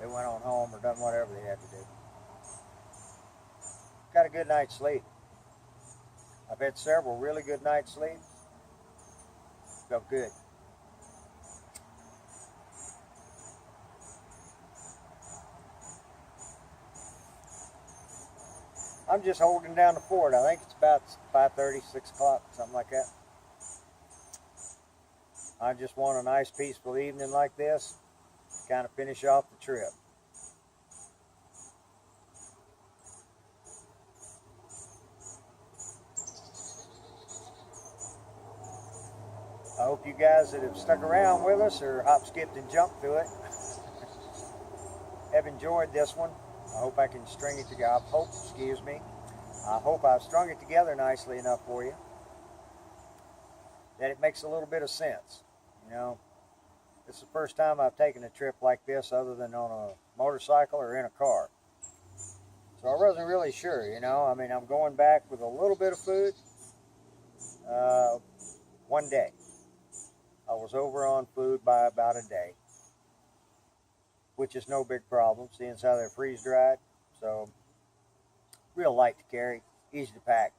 they went on home or done whatever they had to do. Got a good night's sleep. I've had several really good night's sleep. Felt good. I'm just holding down the fort. I think it's about 5:30, 6 o'clock, something like that. I just want a nice peaceful evening like this to kind of finish off the trip. I hope you guys that have stuck around with us or hop, skipped, and jumped through it have enjoyed this one. I hope I can string it together. I hope I've strung it together nicely enough for you that it makes a little bit of sense. You know, it's the first time I've taken a trip like this other than on a motorcycle or in a car. So I wasn't really sure, you know. I mean, I'm going back with a little bit of food. One day. I was over on food by about a day, which is no big problem, seeing as how they're freeze-dried. So, real light to carry, easy to pack.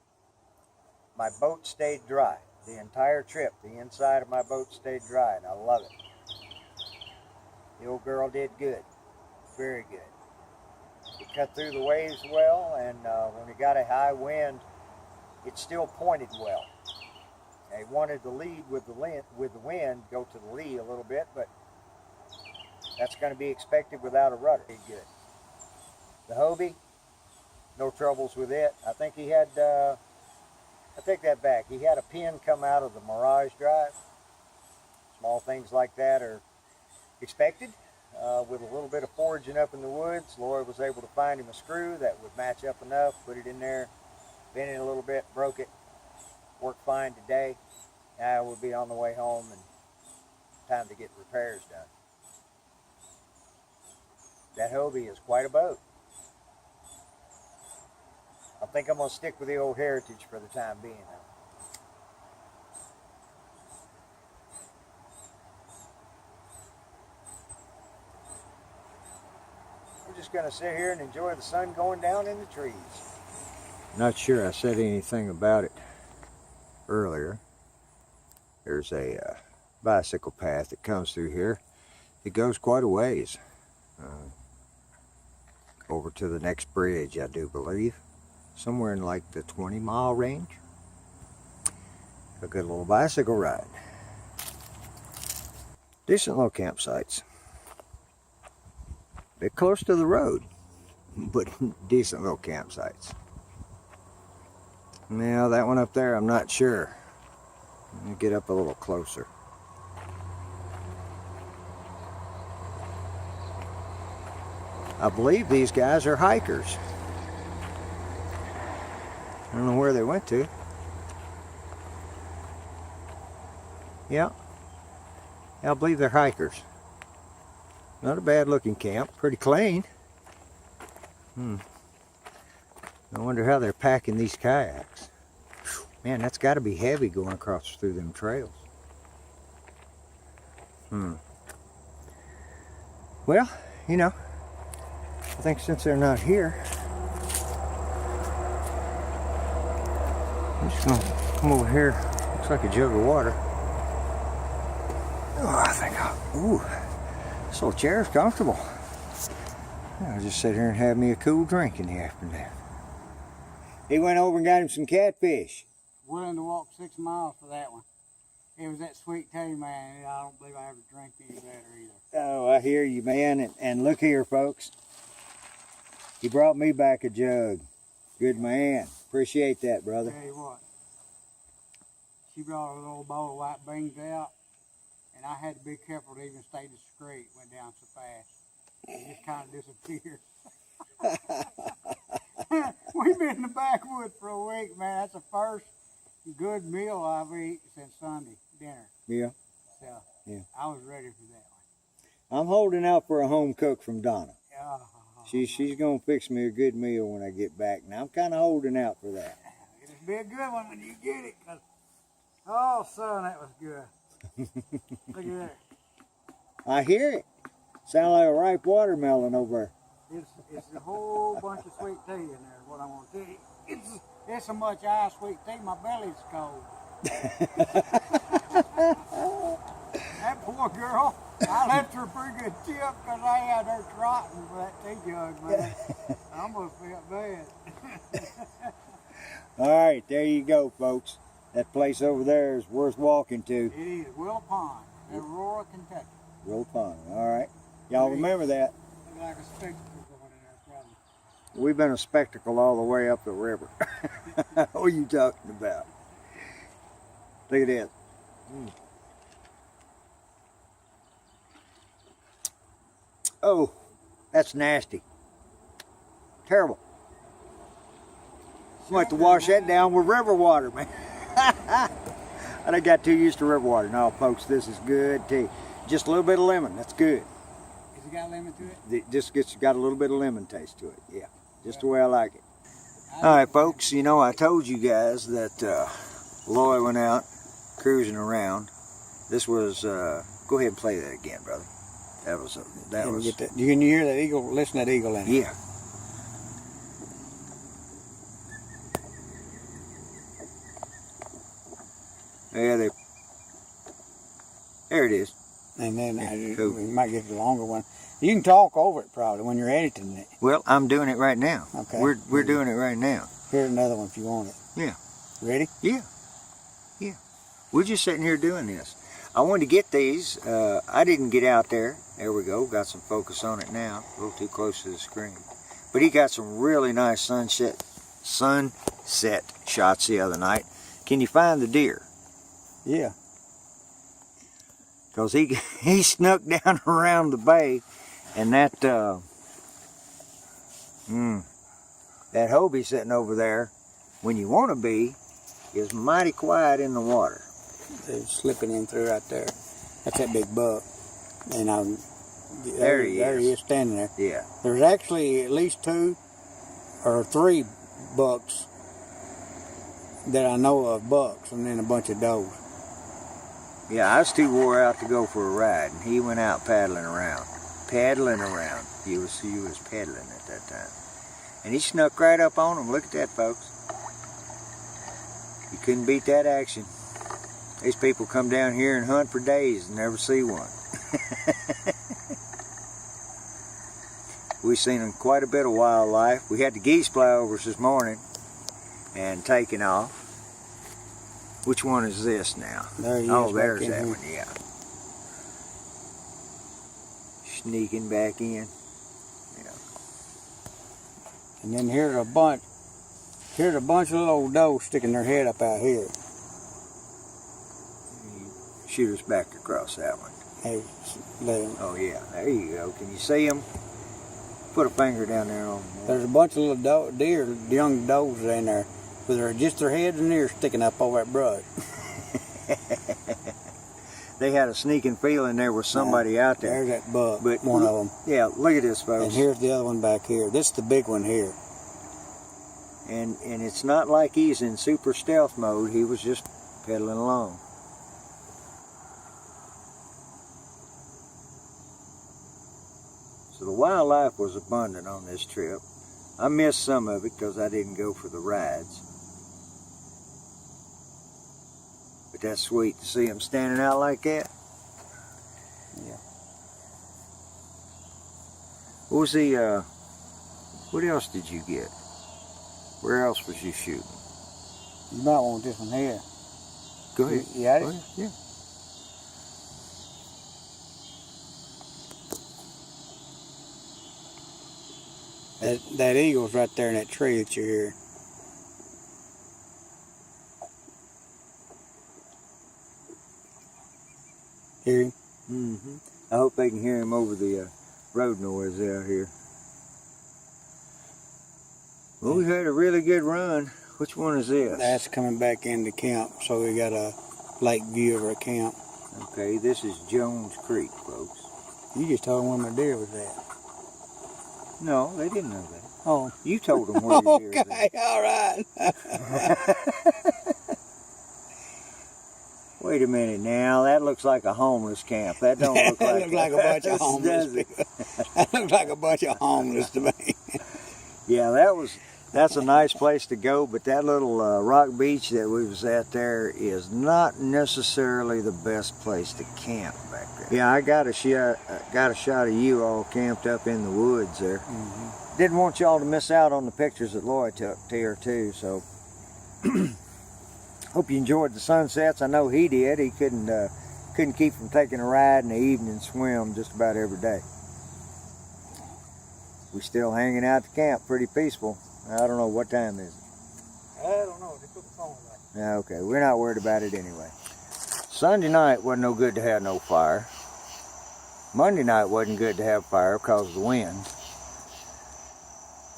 My boat stayed dry the entire trip. The inside of my boat stayed dry, and I love it. The old girl did good, very good. It cut through the waves well, and when we got a high wind, it still pointed well. I wanted to lead with the wind, go to the lee a little bit, but that's going to be expected without a rudder. Good. The Hobie, no troubles with it. I think he had I take that back. He had a pin come out of the Mirage drive. Small things like that are expected. With a little bit of foraging up in the woods, Laura was able to find him a screw that would match up enough, put it in there, bent it a little bit, broke it, worked fine today. Now we'll be on the way home and time to get repairs done. That Hobie is quite a boat. I think I'm going to stick with the old Heritage for the time being though. We're just going to sit here and enjoy the sun going down in the trees. Not sure I said anything about it earlier. There's a bicycle path that comes through here. It goes quite a ways. Over to the next bridge, I do believe. Somewhere in like the 20-mile range. A good little bicycle ride. Decent little campsites. Bit close to the road, but decent little campsites. Now that one up there, I'm not sure. Let me get up a little closer. I believe these guys are hikers. I don't know where they went to. Yeah, I believe they're hikers. Not a bad looking camp, pretty clean. I wonder how they're packing these kayaks. Man, that's got to be heavy going across through them trails. Well, you know, I think since they're not here, I'm just gonna come over here. Looks like a jug of water. Oh, I think ooh, this little chair is comfortable. I'll just sit here and have me a cool drink in the afternoon. He went over and got him some catfish. Willing to walk 6 miles for that one. It was that sweet tea, man. I don't believe I ever drank any better either. Oh, I hear you, man. And look here, folks. He brought me back a jug. Good man. Appreciate that, brother. Tell you what, she brought a little bowl of white beans out, and I had to be careful to even stay discreet. It went down so fast. It just kind of disappeared. We've been in the backwoods for a week, man. That's the first good meal I've eaten since Sunday dinner. Yeah. So, yeah. I was ready for that one. I'm holding out for a home cook from Donna. Yeah. She's going to fix me a good meal when I get back. Now, I'm kind of holding out for that. It'll be a good one when you get it. Cause, oh, son, that was good. Look at that. I hear it. Sound like a ripe watermelon over there. It's a whole bunch of sweet tea in there, what I want to tell you. It's so much ice sweet tea, my belly's cold. That poor girl, I left her a pretty good tip because I had her trotting for that tea jug, man. I almost felt bad. All right, there you go, folks. That place over there is worth walking to. It is Will Pond, Aurora, Kentucky. Will Pond, all right. Y'all remember that. Look like a spectacle going in there, probably. We've been a spectacle all the way up the river. What are you talking about? Look at this. Oh, that's nasty. Terrible. I'm going to have to wash that down with river water, man. I done got too used to river water. No, folks, this is good tea. Just a little bit of lemon. That's good. Has it got lemon to it? It just got a little bit of lemon taste to it. Yeah, just the way I like it. All right, folks, you know, I told you guys that Loy went out cruising around. This was, go ahead and play that again, brother. That was. You can hear that eagle, listen to that eagle in it. Yeah. Yeah, there it is. And then cool. We might get the longer one. You can talk over it probably when you're editing it. Well, I'm doing it right now. Okay. We're doing it right now. Here's another one if you want it. Yeah. Ready? Yeah. Yeah. We're just sitting here doing this. I wanted to get these. I didn't get out there. There we go. Got some focus on it now. A little too close to the screen. But he got some really nice sunset shots the other night. Can you find the deer? Yeah. Because he snuck down around the bay, and that that Hobie sitting over there, when you want to be, is mighty quiet in the water. They're slipping in through right there. That's that big buck. And There he he is is standing there. Yeah. There's actually at least 2 or 3 bucks that I know of, bucks, and then a bunch of does. Yeah, I was too wore out to go for a ride, and he went out paddling around. Paddling around. He was paddling at that time. And he snuck right up on him. Look at that, folks. You couldn't beat that action. These people come down here and hunt for days and never see one. We've seen quite a bit of wildlife. We had the geese fly over us this morning and taking off. Which one is this now? There he is. Oh, there's back in that here. one, yeah. Sneaking back in. Yeah. And then here's a bunch of little old does sticking their head up out here. Shoot us back across that one. Oh yeah, there you go. Can you see them? Put a finger down there on them. There's a bunch of little deer, young does in there, with just their heads and ears sticking up over that brush. They had a sneaking feeling there was somebody out there. There's that buck, But one of them. Yeah, look at this, folks. And here's the other one back here. This is the big one here. And it's not like he's in super stealth mode. He was just pedaling along. So the wildlife was abundant on this trip. I missed some of it because I didn't go for the rides. But that's sweet to see them standing out like that. Yeah. What was the, what else did you get? Where else was you shooting? You might want this one here. Go ahead. You got it? Oh, yeah. That eagle's right there in that tree that you hear. Hear him? Mm-hmm. I hope they can hear him over the road noise out here. Well, we had a really good run. Which one is this? That's coming back into camp, so we got a lake view of our camp. Okay, this is Jones Creek, folks. You just told them where my deer was at. No, they didn't know that. Oh. You told them where your deer was Okay, all right. Wait a minute now, that looks like a homeless camp. That don't look That like looks like a bunch of homeless does it? people. That looks like a bunch of homeless to me. Yeah, that's a nice place to go, but that little rock beach that we was at there is not necessarily the best place to camp back there. Yeah, I got a shot of you all camped up in the woods there. Mm-hmm. Didn't want y'all to miss out on the pictures that Lloyd took here too, so hope you enjoyed the sunsets. I know he did. He couldn't keep from taking a ride in the evening swim just about every day. We still hanging out at the camp, pretty peaceful. I don't know, what time is it? I don't know. They put the phone back. Yeah, okay, we're not worried about it anyway. Sunday night wasn't no good to have no fire. Monday night wasn't good to have fire because of the wind.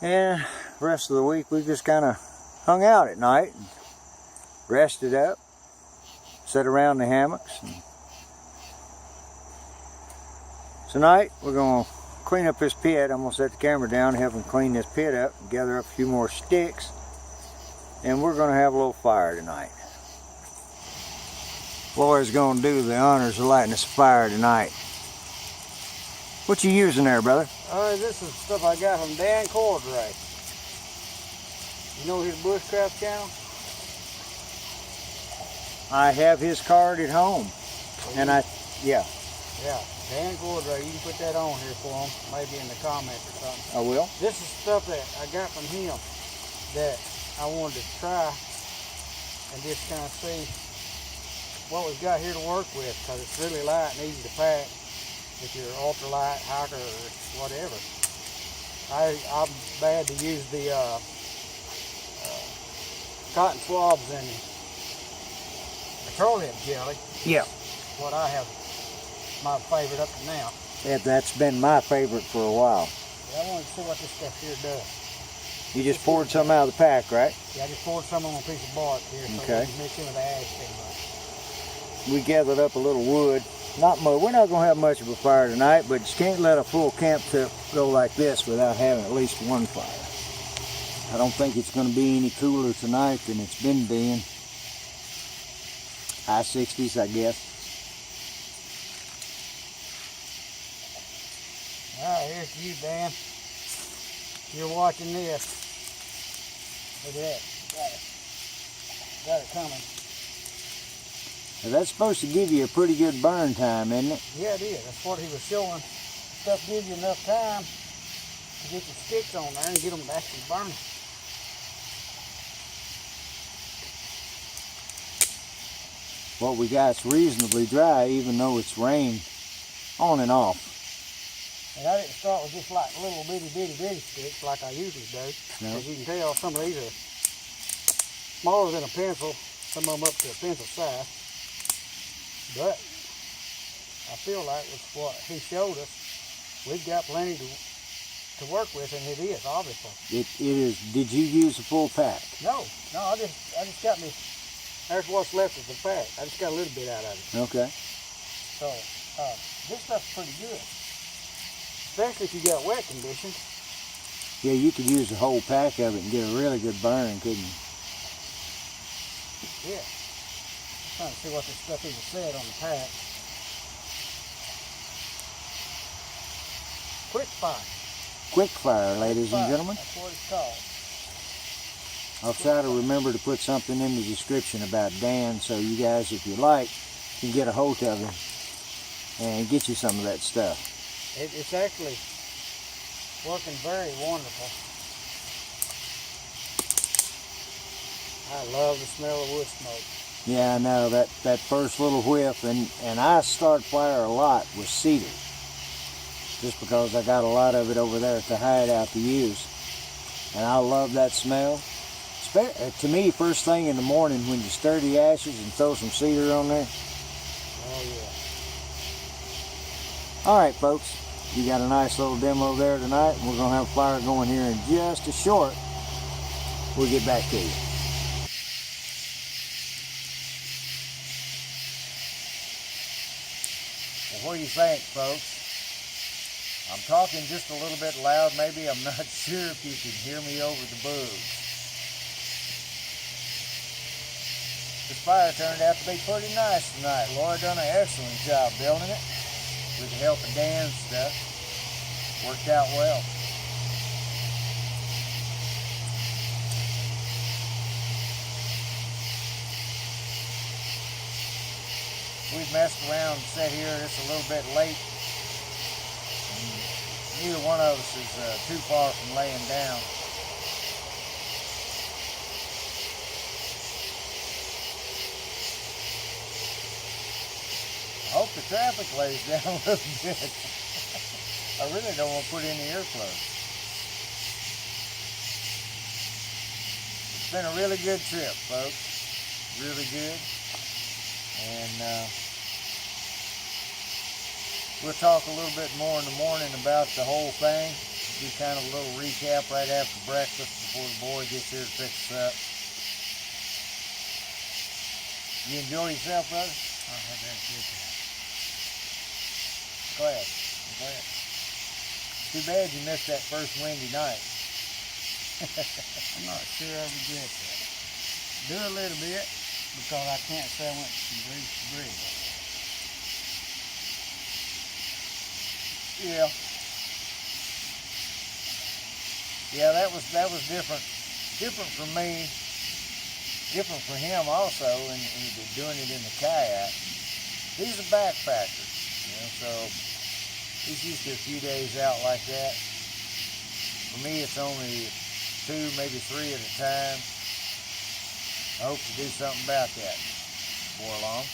And the rest of the week we just kind of hung out at night and rested up, sat around the hammocks. And tonight we're going to clean up this pit. I'm going to set the camera down and have them clean this pit up and gather up a few more sticks. And we're going to have a little fire tonight. Laura's going to do the honors of lighting us a fire tonight. What you using there, brother? This is stuff I got from Dan Cordray. You know his bushcraft channel? I have his card at home. And yeah. Yeah, Dan Cordray. You can put that on here for him, maybe in the comments or something. I will. This is stuff that I got from him that I wanted to try and just kind of see what we've got here to work with, because it's really light and easy to pack if you're ultralight hiker or whatever. I'm bad to use the cotton swabs in petroleum jelly. Yeah. What I have my favorite up to now. That's been my favorite for a while. Yeah, I wanted to see what this stuff here does. You just poured some out of the pack, right? Yeah, I just poured some on a piece of bark here so Okay. we can mix in with the ash too much. We gathered up a little wood. Not much. We're not going to have much of a fire tonight, but you can't let a full camp trip go like this without having at least one fire. I don't think it's going to be any cooler tonight than it's been being. High 60s, I guess. All right, here's you, Dan. You're watching this. Look at that. Got it coming. Now, that's supposed to give you a pretty good burn time, isn't it? Yeah, it is. That's what he was showing. Stuff gives you enough time to get your sticks on there and get them to actually burn. What we got's reasonably dry, even though it's rained on and off. And I didn't start with just like little bitty sticks like I usually do. No. As you can tell, some of these are smaller than a pencil, some of them up to a pencil size. But I feel like with what he showed us, we've got plenty to work with, and it is, obviously. It is. Did you use a full pack? No, I just got me, there's what's left of the pack. I just got a little bit out of it. Okay. So, this stuff's pretty good. Especially if you got wet conditions. Yeah, you could use the whole pack of it and get a really good burn, couldn't you? Yeah. Trying to see what this stuff even said on the pack. Quick fire. Quick fire, ladies and gentlemen. That's what it's called. I'll try to remember to put something in the description about Dan, so you guys, if you like, can get a hold of him and get you some of that stuff. It's actually working very wonderful. I love the smell of wood smoke. Yeah, I know, that first little whiff, and I start fire a lot with cedar, just because I got a lot of it over there at the hideout to use, and I love that smell. To me, first thing in the morning when you stir the ashes and throw some cedar on there. Oh yeah. All right, folks, you got a nice little demo there tonight. We're gonna have a fire going here in just a short. We'll get back to you. Well, what do you think, folks? I'm talking just a little bit loud. Maybe I'm not sure if you can hear me over the booze. This fire turned out to be pretty nice tonight. Laura done an excellent job building it with the help of Dan's stuff. Worked out well. We've messed around and sat here. It's a little bit late. Neither one of us is too far from laying down. I hope the traffic lays down a little bit. I really don't want to put in the earplugs. It's been a really good trip, folks. Really good. And we'll talk a little bit more in the morning about the whole thing. Do kind of a little recap right after breakfast before the boy gets here to pick us up. You enjoy yourself, brother? I had that good time. Glad. I'm glad. Too bad you missed that first windy night. I'm not sure I regret that. Do a little bit, because I can't say I went from bridge to bridge. Yeah. Yeah, that was different. Different for me. Different for him also, and doing it in the kayak. He's a backpacker, you know, so he's used to a few days out like that. For me, it's only 2, maybe 3 at a time. I hope to do something about that before long.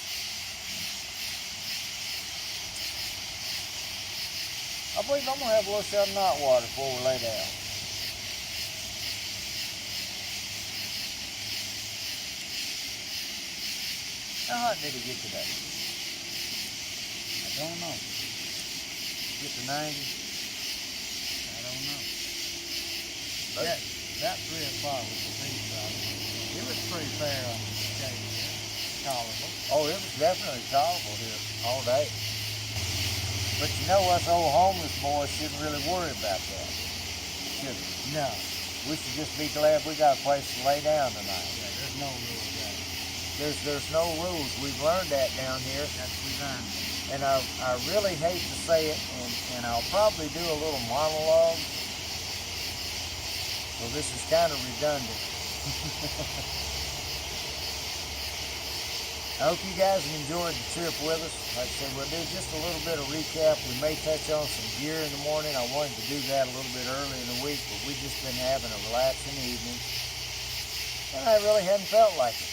I believe I'm going to have a little shot of night water before we lay down. How hot did it get today? I don't know. Get to 90? I don't know. That, about 3 o'clock was the peak solid. It was pretty fair on the shade here. Tolerable. Oh, it was definitely tolerable here all day. But you know, us old homeless boys shouldn't really worry about that, should we? No. We should just be glad we got a place to lay down tonight. Yeah, there's no rules there. There's no rules. We've learned that down here. That's we learned. And I really hate to say it, and I'll probably do a little monologue. So this is kind of redundant. I hope you guys enjoyed the trip with us. Like I said, we'll do just a little bit of recap. We may touch on some gear in the morning. I wanted to do that a little bit early in the week, but we've just been having a relaxing evening. And I really hadn't felt like it.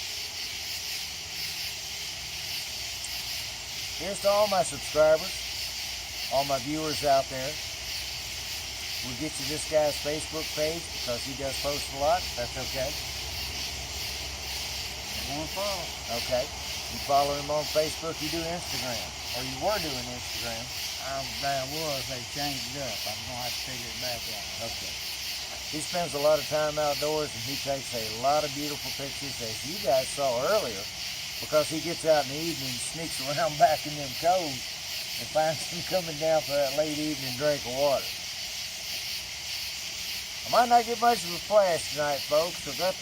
Here's to all my subscribers, all my viewers out there. We'll get you this guy's Facebook page because he does post a lot. That's okay. I want to follow. Okay. You follow him on Facebook, you do Instagram. Or you were doing Instagram. I was. They changed it up. I'm going to have to figure it back out. Okay. He spends a lot of time outdoors and he takes a lot of beautiful pictures, as you guys saw earlier, because he gets out in the evening and sneaks around back in them coves and finds them coming down for that late evening drink of water. I might not get much of a flash tonight, folks. I've got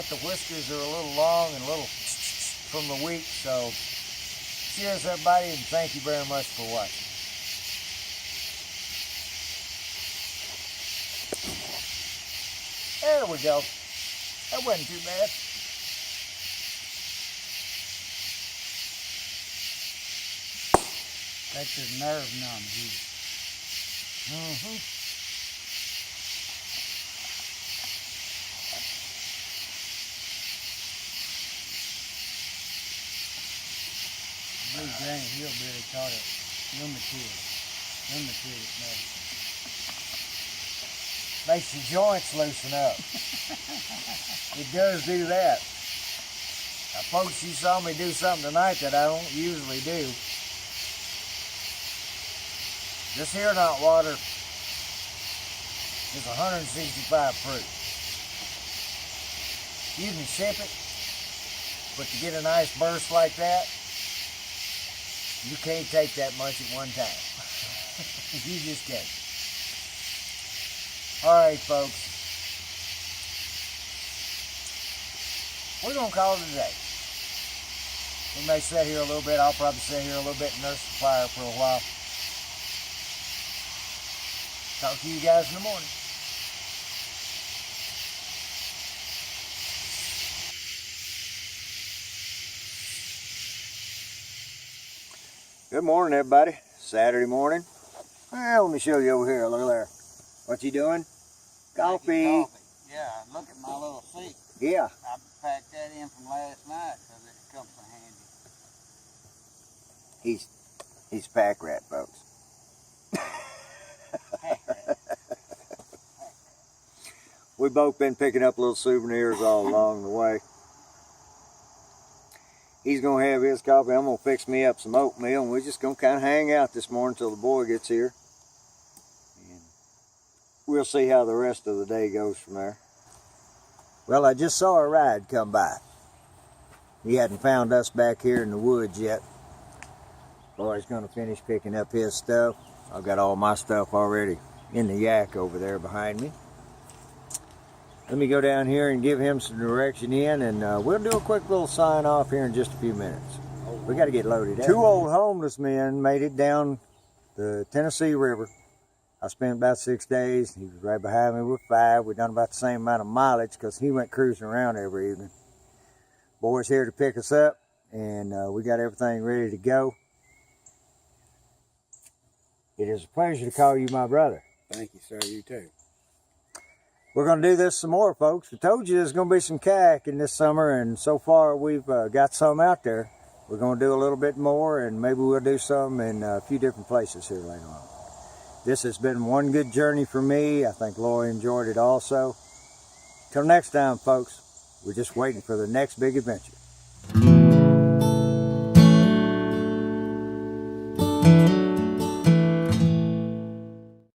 the whiskers are a little long and a little from the week, so cheers everybody and thank you very much for watching. There we go. That wasn't too bad. That's just nerve numb, dude. Blue Granny Hillbilly called it rheumatoid. Rheumatoid medicine. Makes your joints loosen up. It does do that. Now, folks, you saw me do something tonight that I don't usually do. This here hot water is 165 proof. You can sip it, but to get a nice burst like that, you can't take that much at one time. You just can't. All right, folks. We're going to call it a day. We may sit here a little bit. I'll probably sit here a little bit and nurse the fire for a while. Talk to you guys in the morning. Good morning, everybody. Saturday morning. Well, let me show you over here. Look there. What you doing? Coffee. Coffee. Yeah, look at my little seat. Yeah. I packed that in from last night because it comes so handy. He's a pack rat, folks. We've both been picking up little souvenirs all along the way. He's going to have his coffee. I'm going to fix me up some oatmeal, and we're just going to kind of hang out this morning until the boy gets here. And we'll see how the rest of the day goes from there. Well, I just saw a ride come by. He hadn't found us back here in the woods yet. Boy's going to finish picking up his stuff. I've got all my stuff already in the yak over there behind me. Let me go down here and give him some direction in, and we'll do a quick little sign off here in just a few minutes. We got to get loaded up. 2 old homeless men made it down the Tennessee River. I spent about 6 days. He was right behind me with 5. We've done about the same amount of mileage because he went cruising around every evening. Boy's here to pick us up, and we got everything ready to go. It is a pleasure to call you my brother. Thank you, sir. You too. We're going to do this some more, folks. I told you there's going to be some kayaking this summer, and so far we've got some out there. We're going to do a little bit more, and maybe we'll do some in a few different places here later on. This has been one good journey for me. I think Lori enjoyed it also. Till next time, folks, we're just waiting for the next big adventure. Bye.